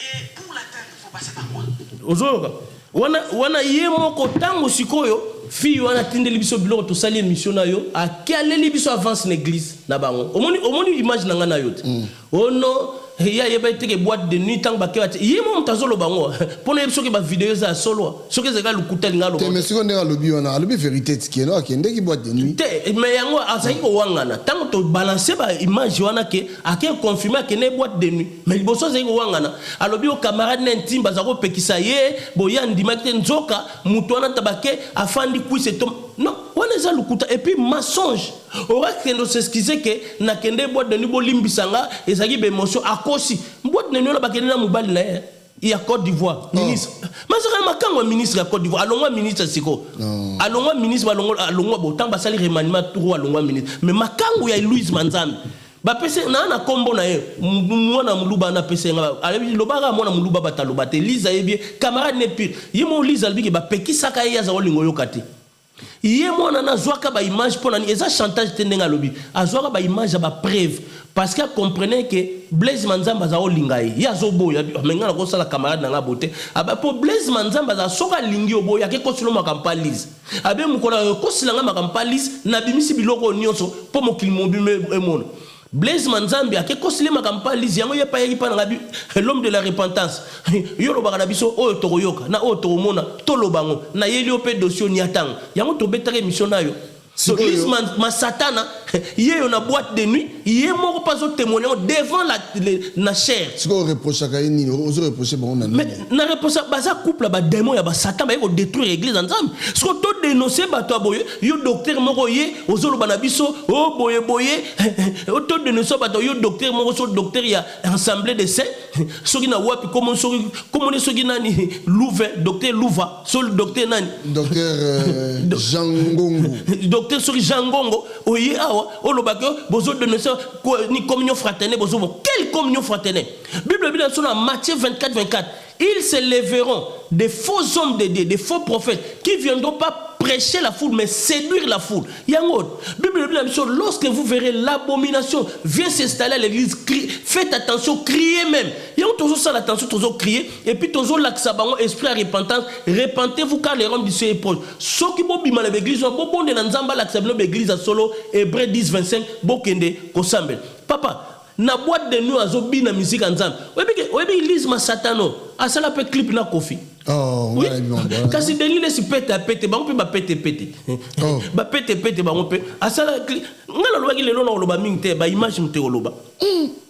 Speaker 13: Et pour l'atteindre, il faut passer par moi.
Speaker 1: Ozoka. Wana yemo ko tango sikoyo fi wana tindeli biso biloko to sali émission na yo a kaleli biso avance l'église na bango. Omoni image na ngana yo. Ono ya yeba teke boîte de nuit tango bakeba yemo mtazolo bango. Pona yebiso ke ba vidéo za solo. Soke zeka lukuta lingalo.
Speaker 2: Te monsieur on est lobby on a lobby vérité tiki no akende ki boîte de nuit.
Speaker 1: Te mais yango azaki ko wangana. Tango to balancer ba image wana ke ake confirmer ke ne boîte de nuit. Mais liboso zaki ko wangana. Alobi o camarade n'intime bazako pekisa ye boya ndimaki nzoka mutu wana tabake afandi kwise tom. Non, on est à l'oukuta et puis mensonge. Ora kendo s'excuser que na kende boîte de nuit bolimbisanga ezaki be émotion akosi. Boîte de nuit la bakende na mobali na ye. Il y a Côte d'Ivoire, ministre. Mais c'est vraiment quand ministre à Côte d'Ivoire, allons ministre siko. Allons ministre allons botan basali remaniement tout allons ministre. Mais makango ya Louise Manzambe. Ba pese na kombo na ye mwana muluba na pese nga alebi lobaka mwana muluba bataloba te Lisa yebie camarade ne pire yemo Lisa albi ke ba pekisa ka ya za olingo yokati yemo na zwaka ba image pona ni eza chantage tendenga lobi azwaka ba image ba preuve parce que comprenez que Blaise Manzamba za olinga ye ya zobo ya menga na ko sala camarade na nga bote aba po Blaise Manzamba za soka lingi obo ya ke ko silo makampa Lise abe mukola ko silanga makampa Lise na bimisi biloko nyonso po mokili mobile emona Blaise Manzambi a ke kosile makampa Lise yango ye pa yeki pa na bi l'homme de la repentance yo lo baka na biso o toroyoka na o toromona to lobango na yeli o pe dossier ni atang yango to betake mission na yo so Lise ma satana ye yo na boîte de nuit ye moko pas au témoigner devant la chair
Speaker 2: ce qu'on reproche à Kaini on se reproche bon
Speaker 1: mais na reproche baza couple ba démon ya ba satan ba ko détruire l'église ensemble ce qu'on to dénoncer ba to boye yo docteur moko ye ozolo bana biso o boye o to dénoncer ba to yo docteur moko so docteur ya assemblée de saints soki na wapi comment soki nani Louva docteur Louva so docteur nani
Speaker 2: docteur Jean Ngongo
Speaker 1: docteur soki Jean Ngongo oye awa o lobako bozo dénoncer ni communion fraternelle bozo quelle communion fraternelle Bible dit dans Matthieu 24 ils se lèveront des faux hommes de Dieu, des faux prophètes qui ne viendront pas prêcher la foule mais séduire la foule. Bible, lorsque vous verrez l'abomination vient s'installer à l'église, faites attention, criez même. Il y a toujours ça l'attention, toujours crier et puis toujours l'axabango esprit à repentance, repentez-vous car les roms du Seigneur est proche. Ceux qui vont bima l'église, bon de l'anzamba l'axabango l'église à solo Hébreux 10:25 bokende kosambe. Papa na boîte de nuit azobi na musique ensemble. Webi lise ma satano. Asala pe clip na Kofi.
Speaker 2: Oh, oui.
Speaker 1: Kasi deni le si pete a pete, ba on peut ba pete. Ba pete ba on peut. Asala clip. Ngala lo le lona lo ba mingte ba image mte oloba.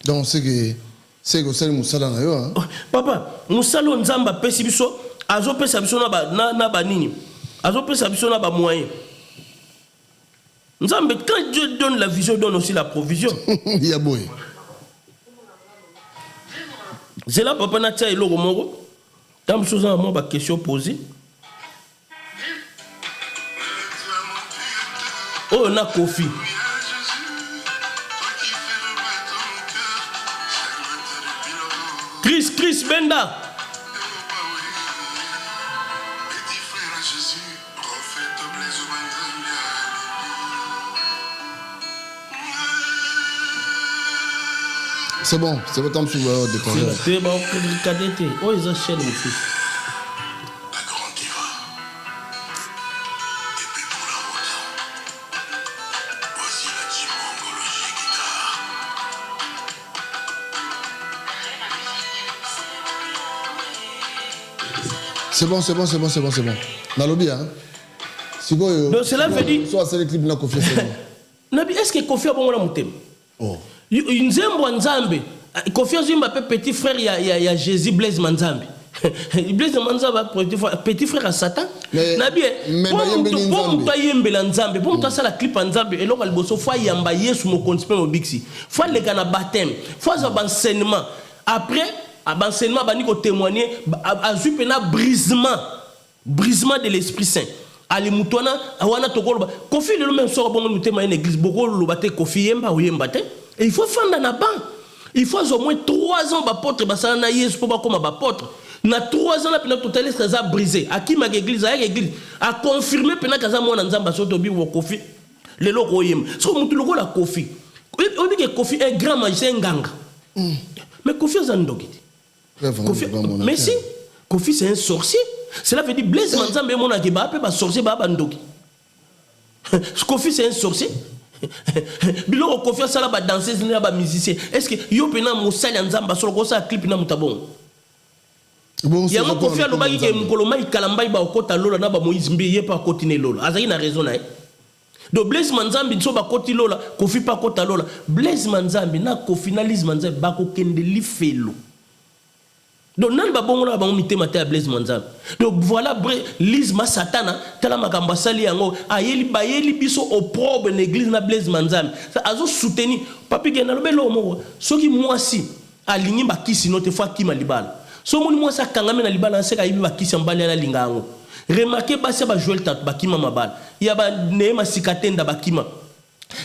Speaker 2: Donc c'est que c'est musala na yo hein.
Speaker 1: Papa, musalo nzamba pesi biso azo pesa biso na ba nini. Azo pesa biso na ba moyen. Nzambe quand Dieu donne la vision donne aussi la provision.
Speaker 2: Il y a boy.
Speaker 1: C'est là, papa, n'a pas eu le mot. Tant que chose à moi, question posée. Oh, on a Kofi. Chris Benda.
Speaker 2: C'est bon, temps sur le départ.
Speaker 1: C'est bon, KDT. Oh, ils achètent mon fils.
Speaker 2: C'est bon. Dans lobby, hein.
Speaker 1: Donc cela veut dire.
Speaker 2: Soit c'est le clip de la Kofi.
Speaker 1: Nabi, est-ce que Kofi a bon la moutem?
Speaker 2: Oh.
Speaker 1: Nzembo Nzambe. Kofi Azumba petit frère, il y a Jésus Blaise Manzambe. Blaise Manzambe, petit frère à Satan. Nabi, pour toi yembela Nzambe, pour toi ça la clip Nzambe, et là il faut yamba Yesu mo konsipe mo bixi. Faut les gars na baptême, faut ça enseignement. Après, enseignement bani ko témoigner, azupe na brisement de l'Esprit Saint. Ali mutwana awana tokolo Kofi le même sort bon nous témoigner l'église boko lo baté Kofi yemba ou yemba té. Et il faut faire na ban. Il faut au moins 3 ans d'apôtre, na Yesu pour comme apôtre. Na 3 ans la pena totalement ça brisé. A qui ma église a confirmé pena kaza mwana nzamba soto bi wo Kofi. Le loko yem. So mutu loko la Kofi. On dit que Kofi est grand magicien nganga. Mais Kofi zandoki. Kofi mais si Kofi c'est un sorcier. Cela veut dire Blaise Manzambe mon akiba pe ba sorcier ba bandoki. Kofi c'est un sorcier. Bilo Kofi sala ba danseuse na ba musicien. Est-ce que yo pena musali nzamba solo ko sa clip na mutabon? Ya mo Kofi alobaki ke mkoloma ikalambai ba okota lola na ba Moïse mbi ye pa kotine lola. Azaki na raison na e. Donc Blaise Manzambe so ba koti lola, Kofi pa kota lola. Blaise Manzambe na Kofi na Lise Manzambe ba ko kende li felo. Donc nan ba bongo na ba mité maté à Blaise Manzambe. Donc voilà Lise ma satana tala makamba sali yango ayeli biso opprobre l'église na Blaise Manzambe. Ça azo soutenir papi gena lobelo mo soki mwasi alingi ba kisi note fois ki malibala. So moni mwasi akangame na libala se ka yibi ba kisi mbali na lingango. Remarquez ba se ba Joël Tat ba kima mabala. Ya ba Neema Sikatenda ba kima.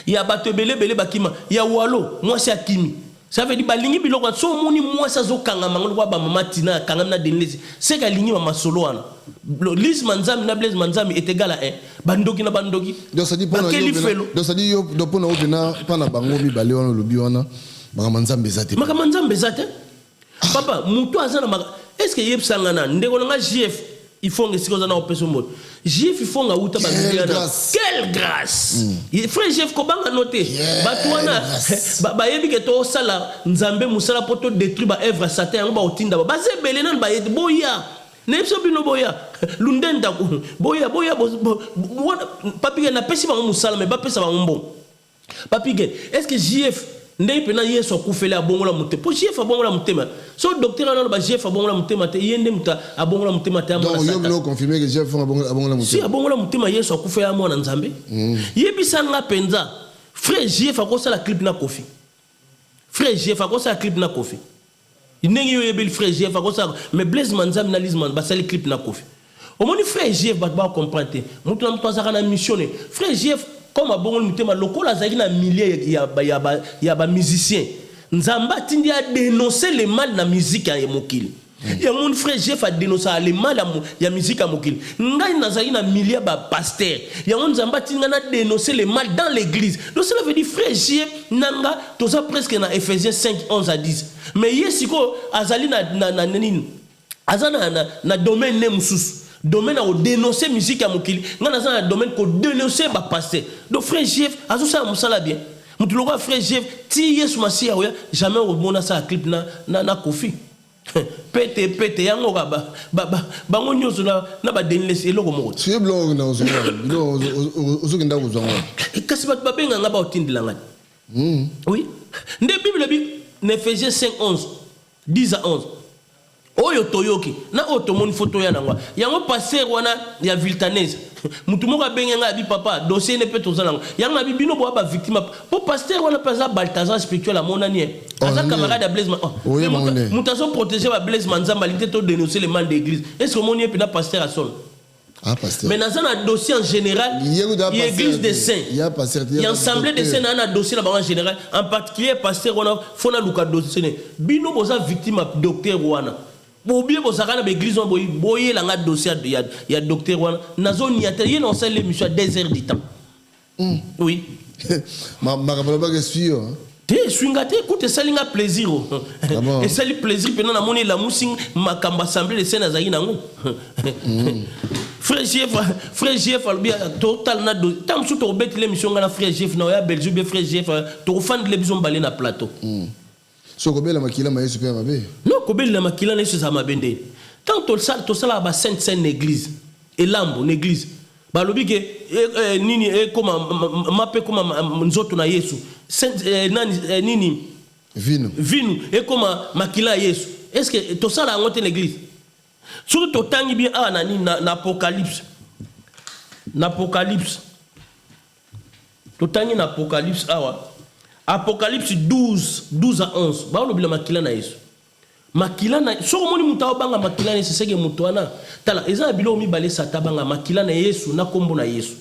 Speaker 1: Ya ba tebele bakima. Ya walo mwasi akimi. Ça veut dire balingi biloko so moni mwasi azokanga mango kwa ba mama Tina kanga na denlezi. C'est ka lingi mama solo wana. Lise Manzambe na Blaise Manzambe est égal à 1. Bandoki na bandoki.
Speaker 2: Donc ça dit pour donc ça dit yo do pona obina pana bango mi bale wana lobi wana ba Manzambe zate.
Speaker 1: Maka Manzambe zate. Papa muto azana maka est-ce que yeb sangana ndeko nga JF il faut que si on a opé son mot. JF il faut nga uta ba quelle grâce. Frère JF ko banga noté. Ba tuana ba yebi ke to sala nzambe musala poto détruire ba œuvre Satan ba otinda ba zebele nan ba yedi boya. Nepso bino boya. Lundenda boya papi na pesi ba musala mais ba pesa ba mbon. Papi est-ce que JF ndé pena Yesu akufela abongola mutema po JF abongola mutema so docteur na ba JF abongola mutema te yende muta abongola mutema te amona
Speaker 2: donc yo confirmer que JF abongola mutema
Speaker 1: si abongola mutema Yesu akufela mwana nzambe yebisa nga penza frère JF akosa la clip na Kofi frère JF akosa la clip na Kofi ndenge yo yebeli frère JF akosa mais Blaise Manzambe na Lise Manzambe basali clip na Kofi au moni frère JF ba comprendre mutu na mutwa zaka na missionné frère JF comme à bon mutema lokola zaki na milliers ya ba musicien nzamba tindi a dénoncer le mal na musique ya mokili Il y a mon frère Jeff a dénoncé les mal il y a musique à mokili. Ngai nazali na milieu ba pasteur. Il y a mon zambati ngana dénoncer les mal dans l'église. Donc cela veut dire frère Jeff nanga tout ça presque na Ephésiens 5 11 à 10. Mais yesiko azali na nini. Azana na domaine ne mususu. Domaine à dénoncer musique à mokili. Ngana za domaine ko dénoncer ba pasteur. Donc frère Jeff azo ça musala bien. Mutuloka frère Jeff ti Yesu Masia jamais au mona ça clip na Kofi. Pete yango bango nyoso na ba denless eloko moko
Speaker 2: c'est blanc na ozokenda kozanga
Speaker 1: kasi bat babenga ngaba otindila ngani oui nde bible bi Ephésiens 5:11 10 à 11 oyo toyoki na otomoni photo ya nangwa yango passer wana ya Viltanese mutu moko abenga ngabi papa dossier ne peut tozana yango bi bino bo ba victime po pasteur wana pesa Balthazar spirituel à mon ami asa camarade à Blaise mutu aso protéger ba Blaise Manzamba l'ité to dénoncer les mal d'église est-ce que mon yé pina pasteur à son
Speaker 2: pasteur
Speaker 1: mais dans un dossier en général il y a église des saints il y a assemblée des saints dans un dossier là en général en particulier pasteur wana fona luka dossier bino boza victime docteur wana Bobie bosakana l'église on boye la dossier il y a docteur wana nazo niate yé non c'est l'émission des heures du temps oui
Speaker 2: ma pas que suis
Speaker 1: te swingate écoute ça linga plaisir et ça le plaisir pendant na moni la musing makamba assemblée de scènes azaki nango frère Jeff albia total na do tam sou to bet l'émission ngana frère Jeff na ya Belgique frère Jeff to fan de l'émission balé na plateau
Speaker 2: so kobela makila ma Yesu pe mabe
Speaker 1: non kobela makila na Yesu za mabende tant to sala ba sainte église et lambo l'église ba lobi ke nini comme mape comme nzoto na Yesu nani nini vinu et comme makila Yesu est-ce que to sala ngote l'église surtout to tangi bien nani na apocalypse to tangi na apocalypse awa Apocalypse 12 à 11. Ba on oublie makila na Yesu. Makila na so moni mutawa banga makila na Yesu sege mutwana. Tala eza bilo mi balé sata banga makila na Yesu na kombo na Yesu.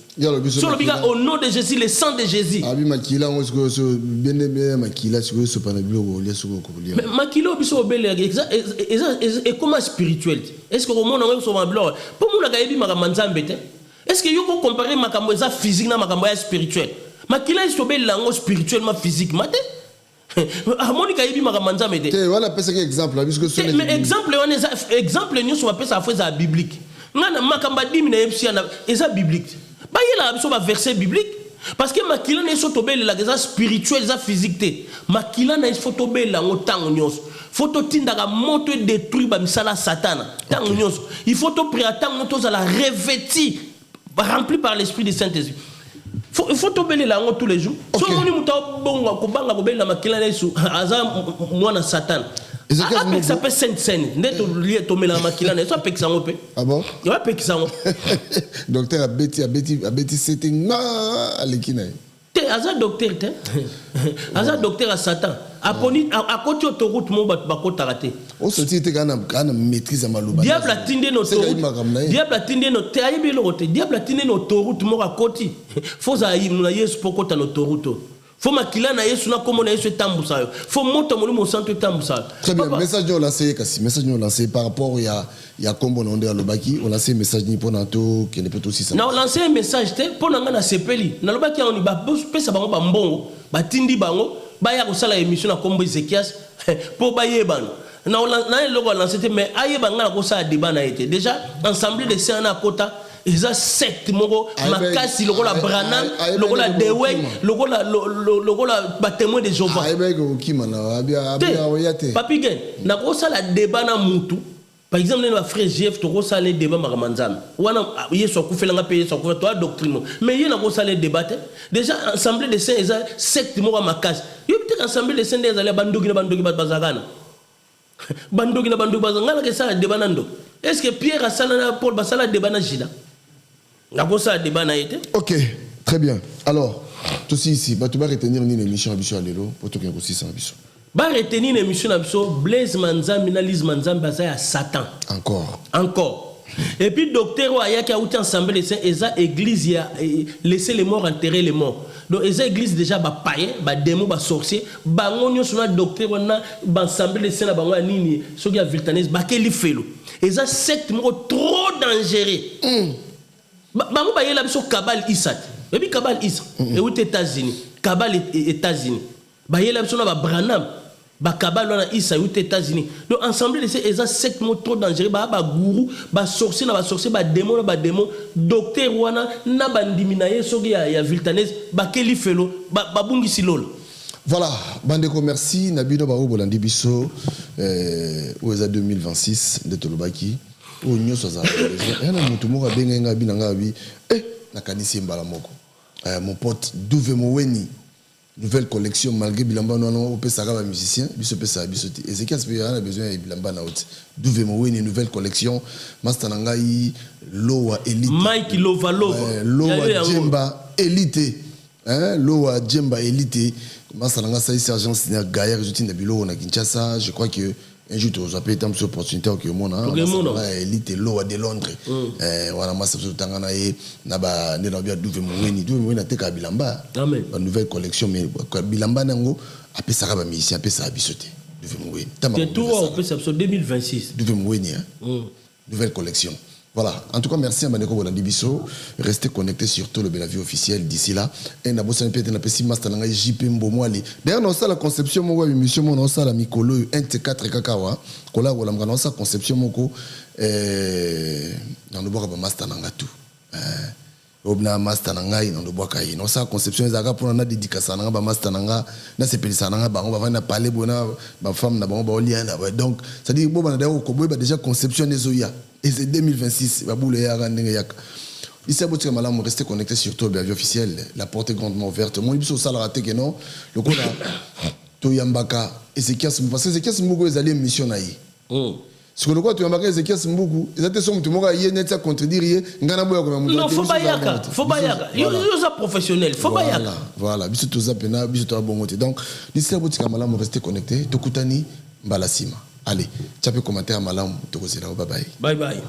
Speaker 1: So biga au nom de Jésus le sang de Jésus.
Speaker 2: Abi makila on so bien makila so pana bilo ko leso ko lia.
Speaker 1: Mais makila biso bele et comment spirituel. Est-ce que au monde on so mablo pour mon ga yebi makamanzambe te? Est-ce que yoko comparer makambo eza physique na makambo ya spirituel? Makila isobe lango spirituellement physiquement harmonica yebi makamanza mede
Speaker 2: te wala pesa ke exemple parce que
Speaker 1: mais exemple nyo so ba pesa afeza biblique ngana makamba dimi na yepsia na eza biblique ba yela biso ba verset biblique parce que makila na so tobele la eza spirituel eza physique te makila na so tobele lango tango nyos photo tinda ka moto détruire ba misala satana tango nyos il faut to prier tango to za la revêti rempli par l'esprit de Saint-Esprit. Il faut tomber là tous les jours. Si on dit que bonga kubanga kubela makila Yesu aza mwana Satan. Avec ça peut sainte scène. Neto lié tomber la makila Yesu avec ça on peut.
Speaker 2: Ah bon?
Speaker 1: Il va avec ça.
Speaker 2: Docteur a bêti c'était na alekina.
Speaker 1: Te aza docteur te. Aza docteur à Satan. À côté autoroute mon bat bakota raté.
Speaker 2: On se dit que kana maîtrise maloba.
Speaker 1: Diable a tindé notre autoroute. Diable a tindé notre aïbe l'autre. Diable a tindé notre autoroute mon à côté. Faut ça y na Yesu poko ta notre autoroute. Faut makila na Yesu na komo na Yesu tambusa. Faut monter mon centre tambusa.
Speaker 2: Très bien, message on lancé kasi message on lancé par rapport il y a combo on à lobaki on lancé message ni pour nato qui ne peut aussi ça.
Speaker 1: Non, lancer un message te pour nga na sepeli. Na lobaki on ba pesa bango ba mbongo, ba tindi bango. Baya ko sala émission na kombo Ezekias pour baye ban na loko lancer mais aye banga ko sala débat na été déjà ensemble de saints na kota eza secte moko makasi lokola Branham lokola Dewey lokola ba témoin de Jéhovah
Speaker 2: aye ko kima na abia oyate
Speaker 1: papi gen na ko sala débat na mutu par exemple les frères Jeff to ko sala débat makamanzam wana yeso ko felanga pe yeso ko to doctrine mais yena ko sala débat déjà ensemble de saints eza secte moko makasi ensemble de saints des allez bandogi bazagana bandogi bazangana que ça débat nando est-ce que Pierre a sala Paul basala débat na jila na ko ça débat na été
Speaker 2: OK très bien alors tout ici tu vas retenir une émission abiso alelo pour tout que aussi ça abiso
Speaker 1: ba retenir une émission abiso Blaise Manzambi na Lise Manzambi bazaya Satan
Speaker 2: encore
Speaker 1: Et puis docteur Aya qui a outé ensemble les saints, eza église a laissé les morts enterrer les morts. Donc eza église déjà ba païen, ba démon, ba sorcier, ba ngonyo sur docteur wana ba ensemble les saints na bango nini, so ya viltanes ba keli felo. Eza secte mo trop dangereux. Bango ba yela biso Kabal Issa. Et puis Kabal Issa et aux États-Unis, Kabal États-Unis. Ba yela biso na ba Branham. Ba kabalo na Issa aux États-Unis. Donc ensemble c'est eza secte trop dangereux ba gourou ba sorcier ba démon docteur wana na bandimina ye soki ya viltanes ba keli felo ba bungisi lolo.
Speaker 2: Voilà, bandeko merci Nabino ba obolandi biso au 2026 de Tolobaki o nyoso za yana mutu moko benga binanga bi na kanisi mbala moko. Mon pote Douve Moweni nouvelle collection malgré bilamba non peut ça va musicien biso peut ça biso Ezekiel Spécial a besoin de bilamba na haute Douve Moweni nouvelle collection Master Nangai Loa Elite
Speaker 1: Mike Lovalo
Speaker 2: Loa Djemba Elite Loa Djemba Elite Master Nangai ça sergent Seigneur Gaillard résultat de bilo na Kinshasa je crois que un jour tu as peut-être une opportunité que mon Elite Loa de Londres voilà moi ça se tangana et naba ne na bia Douve Moweni na teka bilamba
Speaker 1: amen
Speaker 2: la nouvelle collection mais bilamba nango après ça va ici après ça bisoté Douve Moweni
Speaker 1: c'est tout on peut ça 2026
Speaker 2: Douve Moweni nouvelle collection. Voilà, en tout cas merci à Maneko Bolandi Bisso. Restez connectés sur tout le Belavie officiel d'ici là. Et n'a pas peut-être n'a pas si master n'anga JP Mbomwali. D'ailleurs on a la conception moi émission on a la Mikolo 1T4 Kakawa. Kola wala mgana on a conception moko dans le bois ba master n'anga tout. Obna master n'anga dans le bois kai. On a conception ezaka pour na dédicace n'anga ba master n'anga na sepelisa n'anga ba on va na parler bona ba femme na ba olia na donc ça dit bon ba na ko boy ba déjà conception nezoya. Et c'est 2026, ici à Botika Malam, restez connectés sur tout le Belavie officiel. La porte est grandement ouverte. Mon ibis au salaraté que non, le coup là, Toyambaka, Ezekiel Mboukou, parce que Ezekiel Mboukou est allé missionnaire. Ce que le quoi Toyambaka, Ezekiel Mboukou, ils étaient sur tout le monde, il y a net à contredire,
Speaker 1: non, faut pas yaka, il y a professionnel, faut pas yaka.
Speaker 2: Voilà, bisous tous à pena, bisous à bon côté. Donc, ici à Botika Malam, restez connectés. Tokutani, Balasima. Allez, tu peux commenter à Malam, bye bye.
Speaker 1: Bye bye.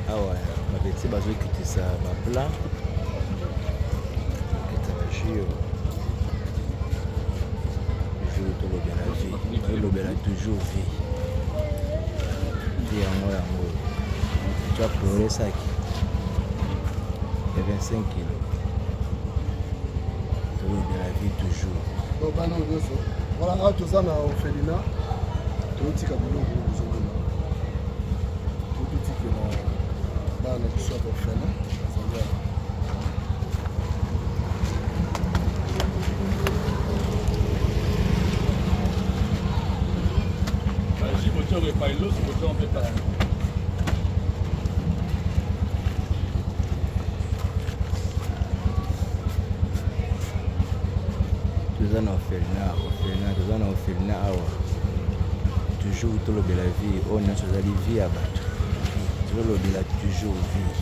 Speaker 14: Ah ouais, ma petite bazo quitter ça, ma plat. Toujours vie. Vie en moi, amour. Tu as pleuré ça qui et 25 kilos. Tu as la vie toujours.
Speaker 2: Donc, voilà, tout ça, on a fait l'ina. Tout le petit cabinet, vous avez tout le petit que là, on a soit pour faire.
Speaker 14: Toujours tout le la vie, on a chose à vie à battre. Tout le la toujours vie.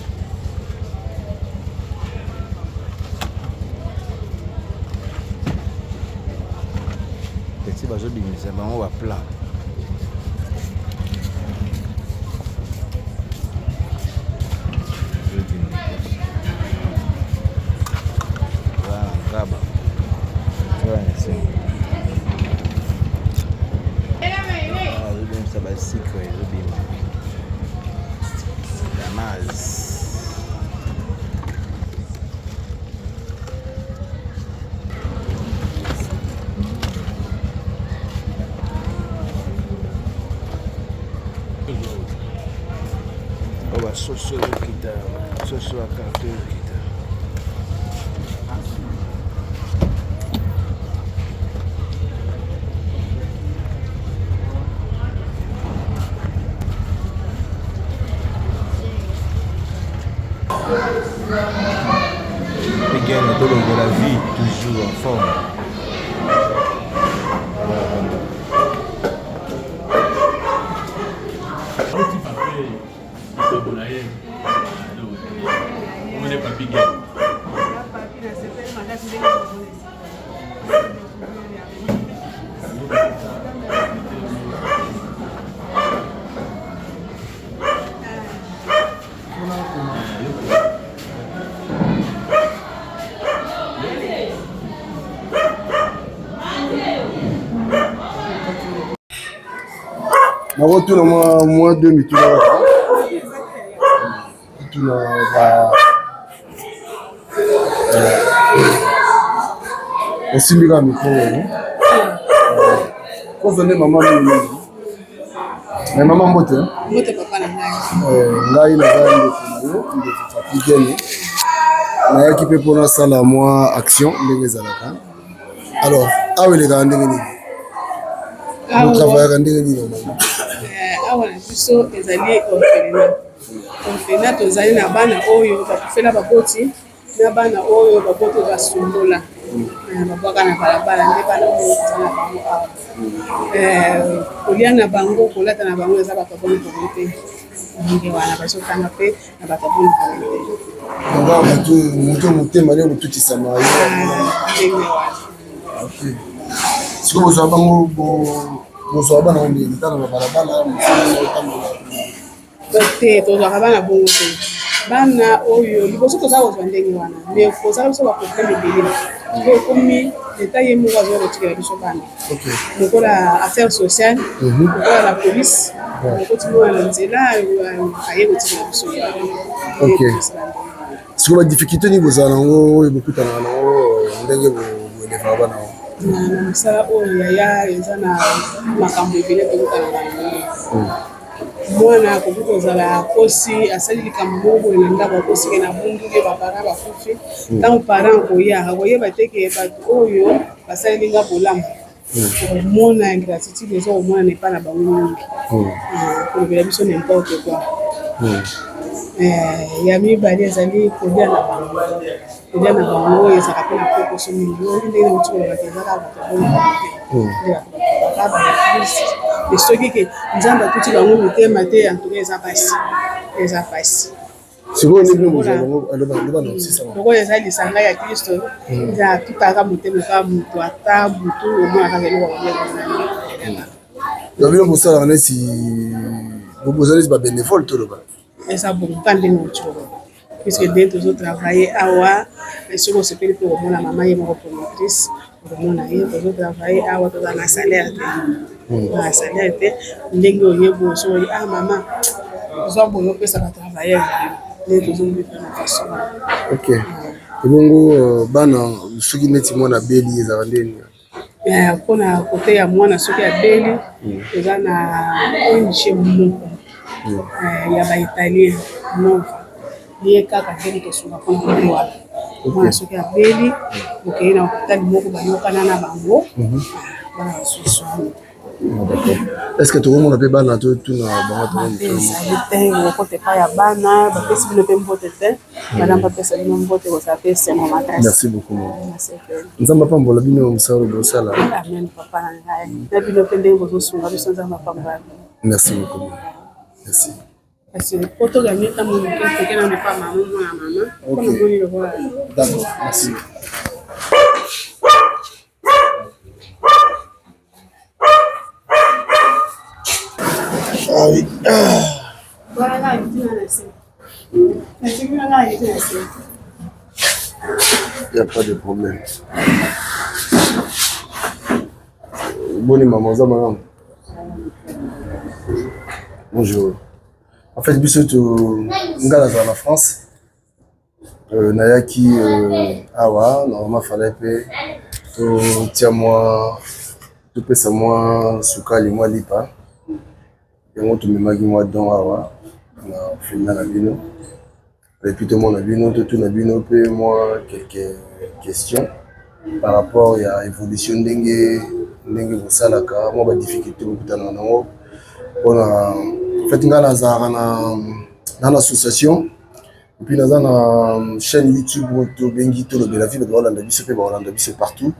Speaker 14: Petit bateau de mise on va plat. Voilà, ça va secret, on va saucer le guitare, saucer la carte de guitare.
Speaker 15: Again, de la vie toujours en forme.
Speaker 1: On est pas piqué.
Speaker 2: Tout le mois 2000 tout osimbika mikolo kozone mama mais mama mbote
Speaker 15: papa na ngai
Speaker 2: ngai naza ndeko Papigene nayaki mpe mpona asala mwa action ndenge ezalaka alors awa elekaka ndenge nini travaillaka ndenge nini normalement
Speaker 15: awa na biso ezali orphelinat tozali na bana oyo bakufela baboti na bana oyo baboti basumbola babwaka na balabala nde bana oyo eza na bango awa kolia na bango kolata na bango eza bato aboni bango te ndenge wana bazotanga mpe na bato aboni bango te
Speaker 2: moto motema nde kotutisama
Speaker 15: ndenge wana
Speaker 2: siko bozwa bango bozwa bana ondekita na babalabala
Speaker 15: te tozwaka bana bongo te bana oyo liboso toza kozwa ndenge wana me kozala biso baproblème ebele po ekomi leta ye moko azoya kotikela biso bana lokola affaire sociale lokola la police okotimona na nzela aye kotikela biso
Speaker 2: siko badifficulté nini bozala nango oyo bokutanaka nango ndenge boelevaka bana
Speaker 15: na mosala oyo yaya eza na makambo ebele tokotanaka nango mwana akoki kozala kosi asali likambo moko boye na ndako akosike na bunduke bapara bakufi ntango parent akoya akoyeba teke bato oyo basaleli nga bolamu omona ingratitude eza komona epa na bango mingi kolobela biso nimporte quoi ya mibale ezali kolia na bango oyo ezalaka mpe na pokoso mingi oyo ndenge nauti kolobaka ezaka bato bonaa soki ke nzambe atuti bango motema te antuka eza pasi lokola eza lisanga ya kristo eza atutaka motema kaka moto ata butu omonaka eloko
Speaker 2: bino bosalaka neti boza neti babénévole toloba
Speaker 15: eza bonga ndenge oti koloba puisque nde tozotravaille awa soki osepeli mpe komona mama ye moko promotrice okomona ye tozotravaille awa toza na salaire te ndenge oyebo soki mama ozwa boyo opesa batravailleur nde tozobika na façon
Speaker 2: ok ebongo bana soki neti mwana beli ezala ndeni
Speaker 15: mpona kote ya mwana soki abeli eza na ONG moko ya baitalien nova ye kaka ndenge tosunga mpona kote wana mwana soki abeli okei na hôpital moko bayokana na bango bana basusu
Speaker 2: est-ce que tokomona mpe bana totuna bango
Speaker 15: ezali te okote epai ya bana bapesi bino mpe mbote te madame bapesa bino mbote kozala mpe sengo makasi.
Speaker 2: Merci beaucoup. Nzambe apambola bino mosala bosala.
Speaker 15: Amen papa na ngai na bino mpe ndenge bozosunga biso nzambe apambola.
Speaker 2: Merci beaucoup. Merci.
Speaker 15: Parce que poto gagné ta mon que na pas maman na maman comme on le voit.
Speaker 2: D'accord. Merci. Ah oui.
Speaker 15: Voilà, il dit
Speaker 2: il n'y a pas de problème. Bonne maman, ça madame. Bonjour. En fait, biso to ngala dans la France. Nayaki awa, normalement fallait pe to tia moi to pesa moi sukali moi lipa. Et moi to me magi moi don awa na fina na bino. Et puis tout le monde a bino tout na bino pe moi quelques questions par rapport à l'évolution d'engue bosalaka moi ba difficulté bokutana nango pona en fait ngana za na association et puis naza na chaîne YouTube to bengi to lobela vie ba Holanda biso pe ba Holanda biso partout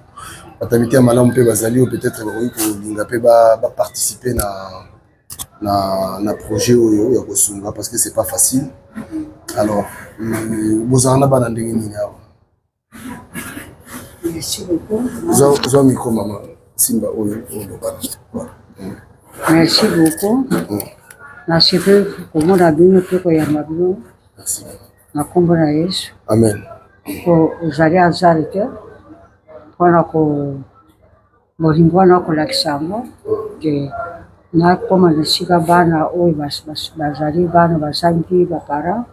Speaker 2: batamité malamu pe bazali peut-être ba ko linga pe ba participer na projet oyo ya kosunga parce que c'est pas facile. Alors bozana bana ndenge nini awa?
Speaker 16: Merci beaucoup.
Speaker 2: Zo micro maman Simba oyo bana.
Speaker 16: Merci beaucoup. Merci pour mon abino pour yamba bino.
Speaker 2: Merci.
Speaker 16: Na kombo na Yesu.
Speaker 2: Amen.
Speaker 16: Ko uzali azalite. Pona ko molimbo na ko lakisamo ke na koma nashika bana oyo bazali bana basangi bapara.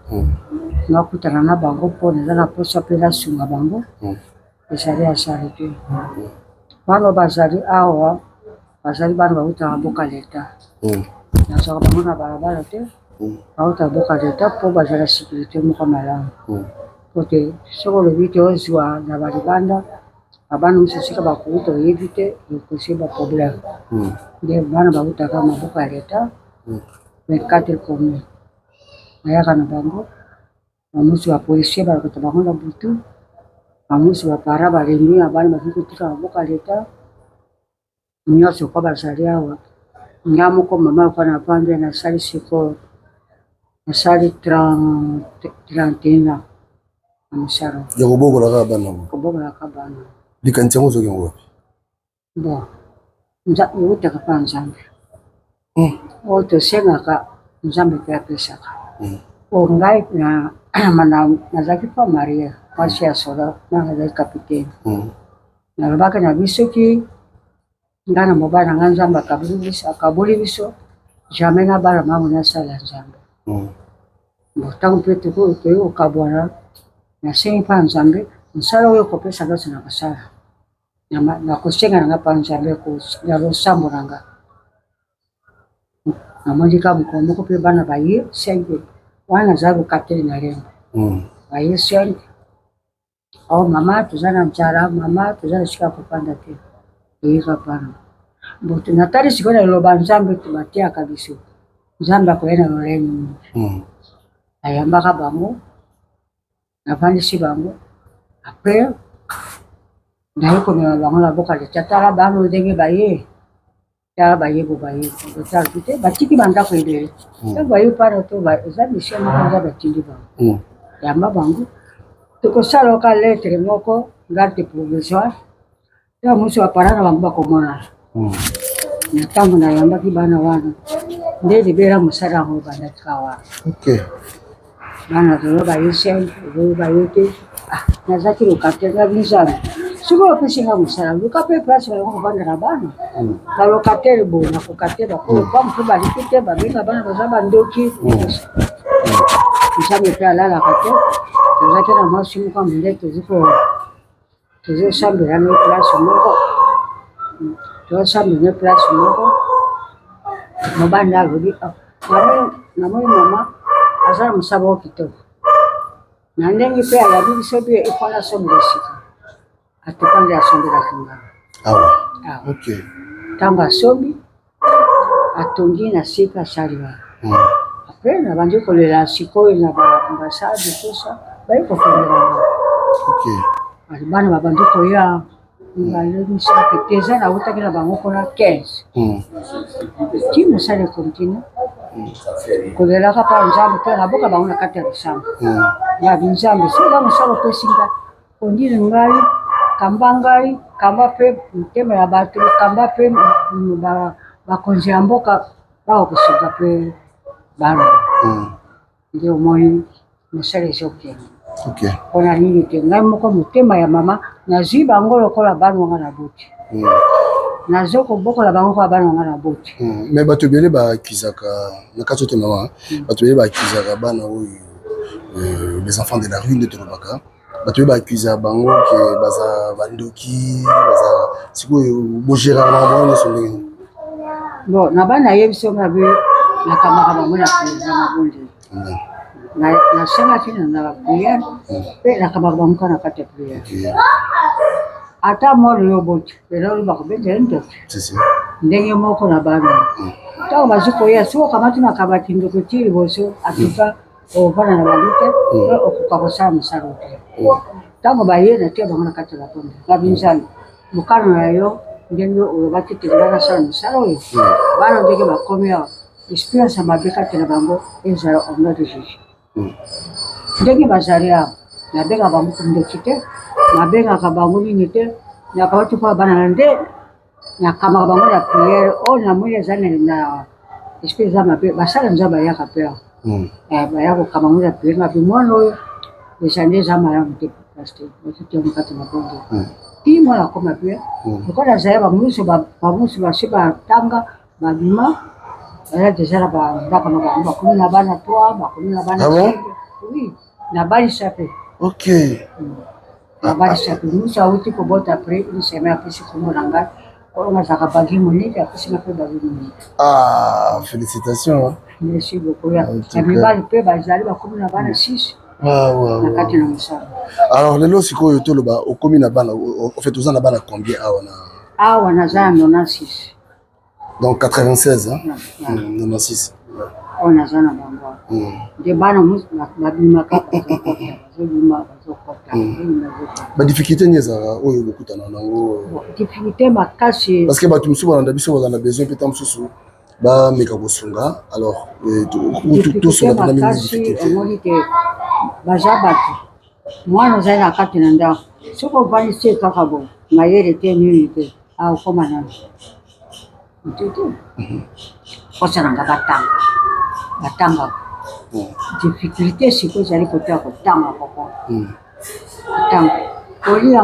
Speaker 16: Na kutana na bango pona na posa pela sunga bango. Ezali azalite. Bana bazali awa bazali bana bauta mboka leta. Nazoka bango na barabara te. Bauta mboka leta po bazala sécurité moko malamu. Kote soko lobite ozwa na balibanda abana musisika bakuta yevite yokusiba problème. Nde bana bauta kama mboka leta. 24 commune. Ayaka na bango. Bamusi wa policier balakota bango na butu. Bamusi wa para balengi abana bakutika mboka leta. Nyonso kwa bazali awa. Nyamo ko mama kwa na pande na sali siko na sali 31 amsharo
Speaker 2: ya kobogo la bana
Speaker 16: kobogo la kabana
Speaker 2: dikantia zo kengo
Speaker 16: bo nza yote ka panzambe oto senga ka nzambe kwa pesa o ngai na mana nazaki pa Maria kwasi ya soda na ngai kapiteni na baka na bisoki ngana mobana nganzamba kabuli biso jamais na bara mamu na sala nzambe tangu pete ko to kabwana na sengi pa nzambe nsala oyo kopesa basi na kasala na kusenga na pa nzambe ko ya losambo nanga na mondika mkomo ko pe bana baye sengi wana zago kapteni na rembo baye sengi au mama tuzana mchara mama tuzana shika kupanda te ika pana bote natari sikona loba nzambe tubatia kabisa nzambe akoena loleni ayambaka bango navandisi bango apres naye komema bango na boka leta tala bango ndenge baye tala baye bo baye tala te batiki bandako ebele ntango baye pana to eza misie moko nza batindi bango yamba bango tokosala oka lettre moko garde provisoire ya musi wa parana bango bakomona na ntango nayambaki bana wana nde libera mosala yango bandaki awa bana tolo bayese oyo bayote nazaki lokate na bizana sikoyo opesinga mosala luka mpe place bango kobandela bana balokatele boye na kokatela koloba mpe baliki te babenga bana baza bandoki nzambe mpe alalaka te tozaki na mwasi moko monde tozosambela ne place moko tozosambela ne place moko mobanda alobi namoni mama azala mosaba o kitoko na ndenge mpe alabi biso mpe efana sombela sika atoka nde asombelaki ngana ntango asombi atongi na sika asali wana apres nabandi kolela sikoyo na baambasade tosa bayi kofendelanga bana babandi koya balebisaka te eza nautaki na bango mpona 15 ti mosala continue kolelaka mpa nzambe mpe naboka bango na kati ya bisambo ya binzambe soza mosala opesinga ondile ngai kamba ngai kamba mpe motema ya bato kamba mpe bakonzi ya mboka bawa kosoka mpe bana nde omoi mosala ezokende mpona nini te ngai moko motema ya mama nazwi bango lokola bana wanga na boti nazo kobokola bango kwa bana wanga na boti
Speaker 2: me bato ebele bakizaka na kati ote mama bato ebele bakizaka bana oyo les enfants de la rue nde tolobaka bato ebele bakiza bango ke baza bandoki baza sikoyo bogéraka bango nyonso ndenge
Speaker 16: bon na bana yebi so ngabe nakamaka bango na président na bonde nasengaki na prière mpe nakamaka bango na kati ya prière ata moro yo boti lelo oyo bakobetela ndoto ndenge moko na bana ntango bazwi koya soki okamati makabati ndoko ti liboso atuka ovanda na bango te okoka kosala mosala te ntango baye na tia bango na kati ya bakonde babinzani mokano na yo ndenge olobaki te nga nasala mosala oyo bana ndenge bakomi awa expérience mabe kati na bango ezala omna de juge ndenge bazali awa nabengaka bango kondeki te nabengaka bango nini te nakabati mpo bana na nde nakamaka bango na priere oyo namoni eza na esprit eza mabe basala nzambe bayaka mpe awa baya kokama ngo na priere mabe mwana oyo eza nde eza malamu te paster batutiango kati na bongo ti mwana akoma mpe lokola azali bamusu basi batanga babima baya deja na bandako na bango bakomi na bana 3 bakomi na bana oui nabalisa mpe nabalisa mpe musu awuti kobota apres une semaine apesi kombo na ngai oyo nazalaka bagi monike apesinga mpe bagi monike
Speaker 2: félicitations
Speaker 16: merci beaucoup ya mibali mpe bazali bakomi na bana 6 na kati na mosala
Speaker 2: alors lelo sikoyo toloba okomi na bana ofait oza na bana combien
Speaker 16: awa naza na 96
Speaker 2: donc 96 96
Speaker 16: oyo naza na bango nde bana babimaka
Speaker 2: badifficulté nini ezalaka oyo bokutana nango
Speaker 16: difficulté makasi
Speaker 2: parce que bato mosusu balanda biso bazala na besoin mpe ta mosusu bameka kosunga alors tosunga mpena
Speaker 16: makasi omoni te baza bato mwana ozali na kati na ndako soki ovandisi ye kaka bo mayele te nini te akokoma nano tete kosalanga batanga difficulté sikoyo ezali koteya kotanga koko kotanga kolia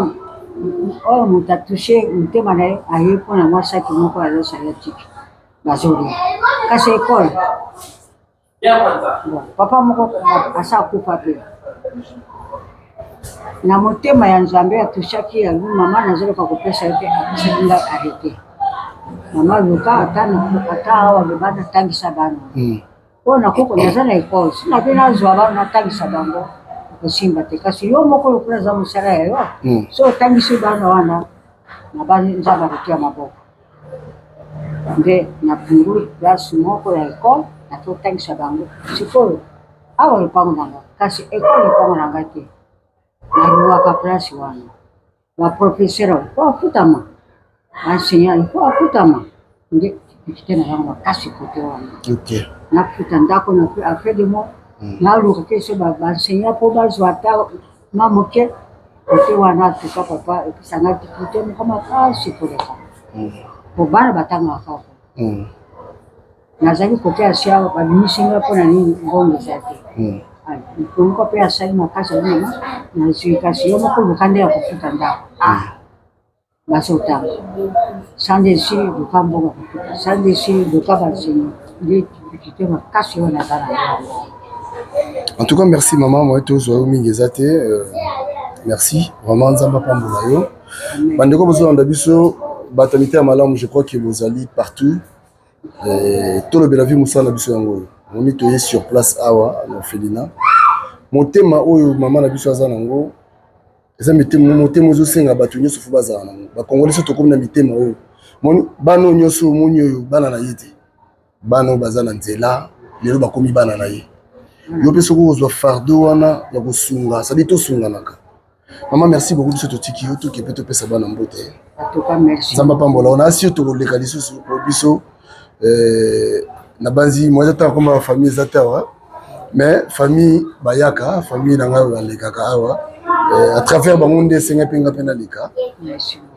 Speaker 16: oyo moto atushe motema na ye aye mpona mwasaki moko azosala tiki bazolia kasi ekole papa moko asa akufa mpe na motema ya nzambe atushaki yango mama nazoloka kopesa ye te apesaki ngai arrete mama luka ata awa beba natangisa bana oyo nakoko naza na ekole sina mpe nazwa bana natangisa bango kosimba te kasi yo moko lokola aza mosala ya yo so otangisi bana wana na banzambe akotia maboko nde na pungu place moko ya ekole natotangisa bango sikoyo awa lopango na ngai kasi ekole lopango na ngai te naluwaka place wana baprofesseur po afutama baenseignant po afutama nde difficulté na yango makasi kote wana nafuta ndako na après de mois naluka ke so baenseignant po bazwa ata mamoke kote wana tuka papa episanga difficulté moko makasi koleka po bana batangaka kaka nazali kote ya sia babimisinga mpona nini ngongo eza te moko mpe asali makasi alima nazwi kasi yo moko luka nde ya kofuta ndako basotanga sandesi luka mbongo kofuta sandesi luka banseigne nde difficulté makasi oyo naza na
Speaker 2: en tout cas merci maman moi tozwa yo mingi eza te merci vraiment nzambe apambola yo bandeko bozolanda biso batamite ya malamu je crois que bozali partout tolobela vi mosala na biso yango oyo moni toye sur place awa na orphelina motema oyo mama na biso aza nango eza motema ozosenga bato nyonso fo bazala nango bakongoli so tokomi na mitema oyo moni bana oyo nyonso omoni oyo bana na ye te bana oyo baza na nzela lelo bakomi bana na ye yo mpe soki ozwa fardeau wana ya kosunga sadi tosunganaka mama merci beaucoup biso totiki yo toke mpe topesa bana mbote nzambe apambola ona asi yo tokoleka lisusu po biso na banzi moi eza taka koma famille eza te awa mais famille bayaka famille na ngai oyo alekaka awa à travers bango nde esenga mpe nga mpe naleka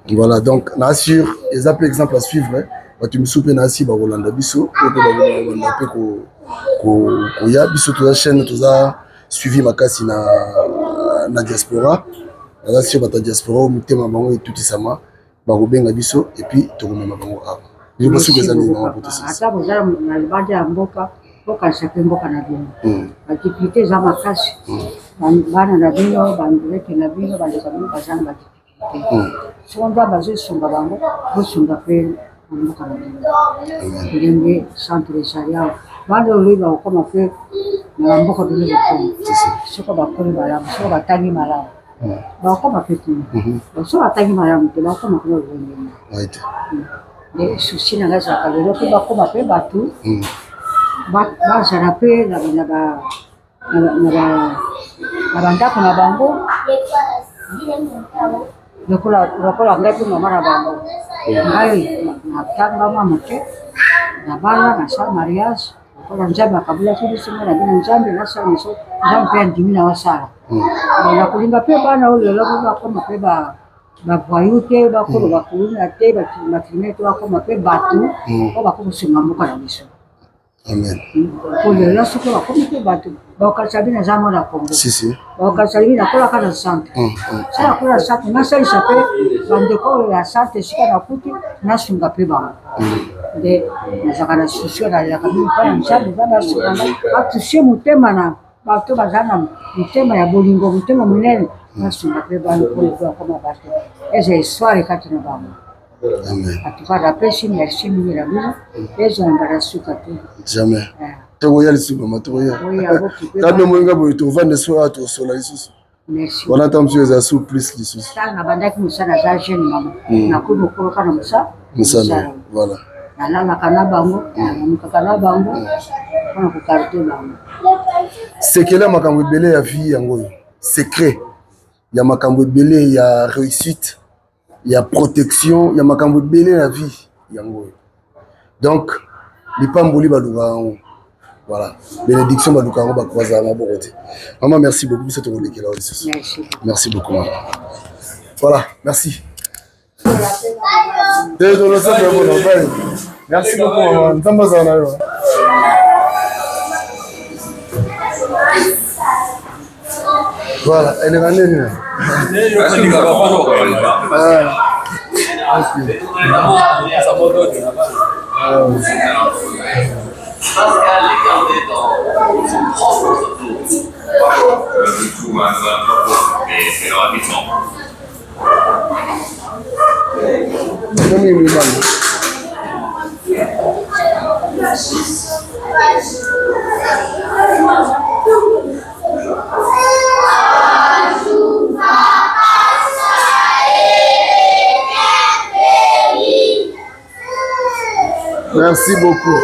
Speaker 2: voilà donc na assure eza mpe exemple à suivre bato misu mpe na asi bakolanda biso oyo mpe bakolanda mpe koya biso toza chaîne toza suivi makasi na diaspora naza sur bata diaspora oyo mitema bango etutisama bakobenga biso epuis tokomema bango awa
Speaker 16: ata kozala na libanda ya mboka bokanisa mpe mboka na bino badifficulté eza makasi bana na bino bandrete na bino bandeka bino baza na badifficulté soko nda bazosunga bango bosunga mpe na mboka na bino ndenge centre esalia bana oloi bakokoma mpe na bamboka bino bokoma soko bakomi malamu soko batangi malamu bakokoma mpe kuna soko batangi malamu te bakokoma kuna olengeni susi na ngai ezalaka lelo mpe bakoma mpe bato bazala mpe na bandako na bango lokola ngai mpe mama na bango ngai natanga mwa moke na bana nasala mariage lokola nzambe akabulaki biso ngai nabi na nzambe nasala miso nzambe mpe andimi na wasala nakolinga mpe bana oyo lelo bakoma mpe bavoyu te bakolo bakuluna te bakrimine te bakoma mpe bato po bakokosenga mboka na biso po lelo soki bakomi mpe bato bakokalisa bino eza mwana kongo bakokalisa bino nakolaka na centre sala kola centre nasalisa mpe bandeko oyo ya centre esika nakuti nasunga mpe bango nde nazalaka na susio nalelaka bino mpona nzambe eza nasunga batusie motema na bato baza na motema ya bolingo motema monene nasunga mpe bango po lelo akoma bato eza histoire kati na bango atuka napesi merci mingi na bino ezonga na suka te
Speaker 2: jamais tokoya lisusu mama tokoya tabe moyinga boye tovanda so awa tokosola lisusu wana ta mosusu eza su plus lisusu
Speaker 16: tala nabandaki mosala aza jeune mama nakomi okoloka na mosala
Speaker 2: voilà
Speaker 16: nalalaka na bango namamukaka na bango mpona kokarite bango
Speaker 2: sekele ya makambo ebele ya vie yango oyo secret ya makambo ebele ya réussite ya protection ya makambo ebele na vie yango oyo donc lipamboli balukaka yango voilà bénédiction balukaka yango bakozala maboko te maman merci beaucoup biso tokolekela oyo lisusu merci beaucoup maman voilà merci merci beaucoup maman nzambe azala na yo voilà eleka nini Merci beaucoup.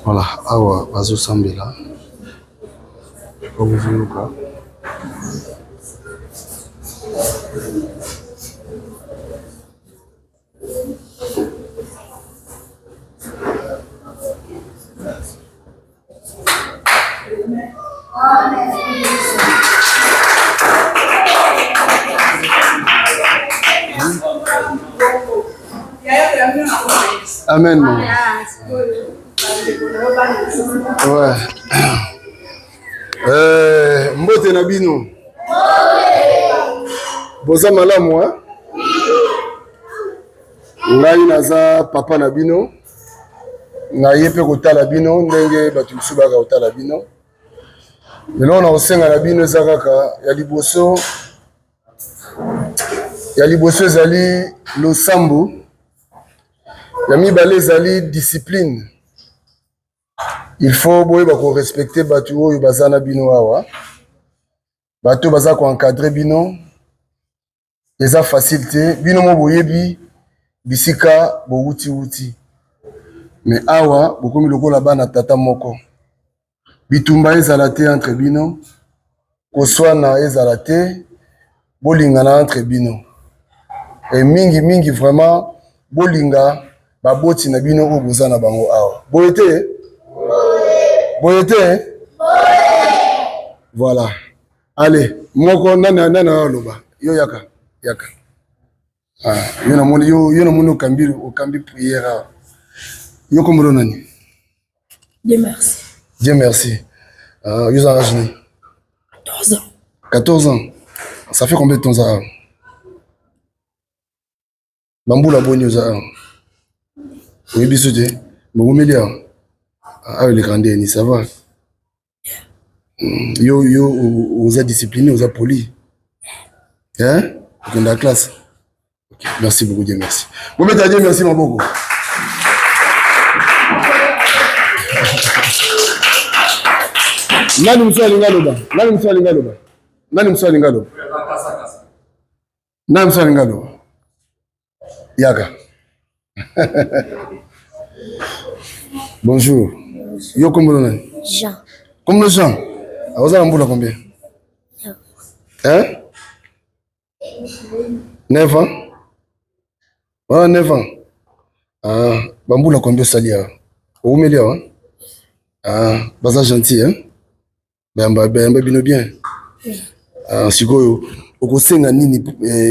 Speaker 2: Voilà, awa bazosambela okuzuluka Amen. Ouais. Mbote na bino. Boza malamu hein? Ngai naza papa na bino. Naye pe kotala bino ndenge batu misusu baka kotala bino. Lelo na osenga na bino eza kaka ya liboso ezali losambo. Ya mibale ezali discipline. Il faut boyeba ko respecter batu oyo baza na bino awa. Batu baza ko encadrer bino. Eza facile te. Bino mo boyebi bisika bo wuti. Mais awa bokomi lokola bana tata moko. bitumba ezala te entre bino koswana ezala te bolingana entre bino et mingi vraiment bolinga baboti na bino oyo boza na bango awa boye te voilà allez moko nana aloba yo yaka yo na moni okambi prière yo kombo nani
Speaker 17: Dieu merci.
Speaker 2: Vous avez âge
Speaker 17: 14 ans.
Speaker 2: 14 ans. Ça fait combien de temps ça? Bamboula boni oza. Oui, bisouté. Bon, melia. Ah, les grandes, ça va. Yo, vous êtes discipliné, vous êtes poli. Hein? Dans la classe. Okay. Merci beaucoup, Dieu merci. Vous mettez à Dieu merci, mon beaucoup. Nani mswali ngaloba? Yaka. Bonjour. Yo kombo nani?
Speaker 17: Jean.
Speaker 2: Comme Jean. Vous avez un combien? Hein? 9 ans? Voilà, 9 ans. Ah, bamboula combien salia? Où me hein? Ah, baza gentil, hein? Bamba bino bien. Ah, sikoyo okosenga nini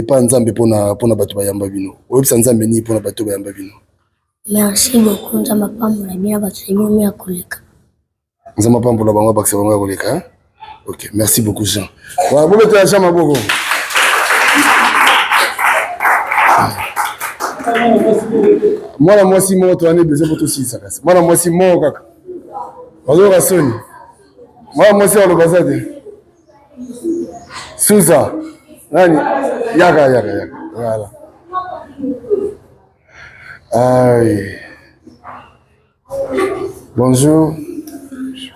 Speaker 2: pa nzambe pona bato bayamba bino. Oyebisa nzambe nini pona bato bayamba bino.
Speaker 17: Merci beaucoup nzamba pambola bien bato ya koleka.
Speaker 2: Nzamba pambola bango bakse bango koleka, hein? OK, merci beaucoup Jean. Wa bo beto ya chama boko. Mwana mwasi mo to ane besoin poto si sakasa. Mwana mwasi mo kaka. Bazo rasoni. Mwana mwasi wa lobazade. Suza. Nani? Yaka. Voilà. Aïe. Bonjour.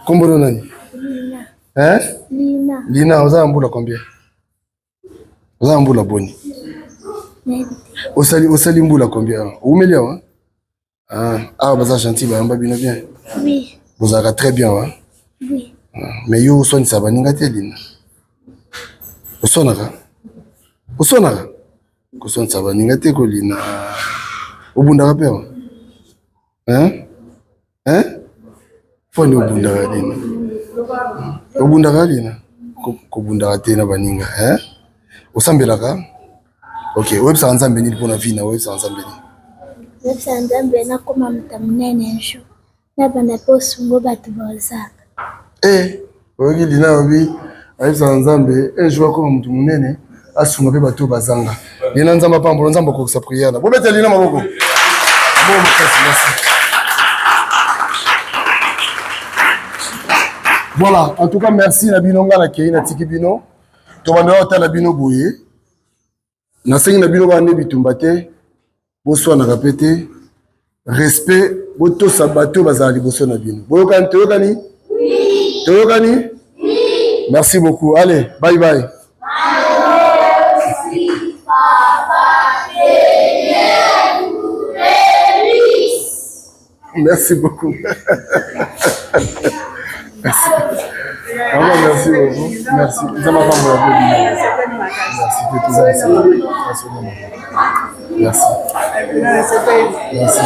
Speaker 2: Kombo nani?
Speaker 17: Lina.
Speaker 2: Hein? Lina, vous avez un combien? Vous avez un boula boni. Osali mbula combien? Oumelia, hein? Ah, vous êtes gentil, vous êtes bien.
Speaker 17: Oui.
Speaker 2: Vous êtes très bien, hein?
Speaker 17: Oui.
Speaker 2: Mais yo, vous êtes sabaninga Lina. Vous êtes sabaninga Lina. Vous êtes bien. Hein? Foni obundaka Lina. Obundaka Lina. Kobundaka te na baninga, hein? Osambelaka? OK, websa nzambe ni pona vina, websa nzambe ni.
Speaker 17: Websa nzambe na koma mutamunene nsho. Na banda posungo batu bozaka.
Speaker 2: Ogi Lina obi, websa nzambe, jour koma mutamunene, asunga pe batu bazanga. Lina nzamba pambola nzamba ko sa prière. Bo bete Lina maboko. Bon, merci. Voilà, en tout cas, merci na bino nga na kei na tiki bino. To banda ota la bino boye. Na sengi na bino ba ne bitumba te. Boswa na kapete. Respect boto sabato bazali boso na bino. Boyokani toyokani? Oui. Toyokani? Oui. Merci beaucoup. Allez, bye bye. Merci papa. Merci beaucoup. Merci. Merci beaucoup. Merci. Ça m'a pas merci. Merci. Merci.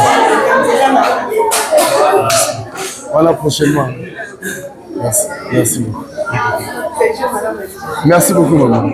Speaker 2: Voilà prochainement. Merci. Merci beaucoup. Merci beaucoup, maman.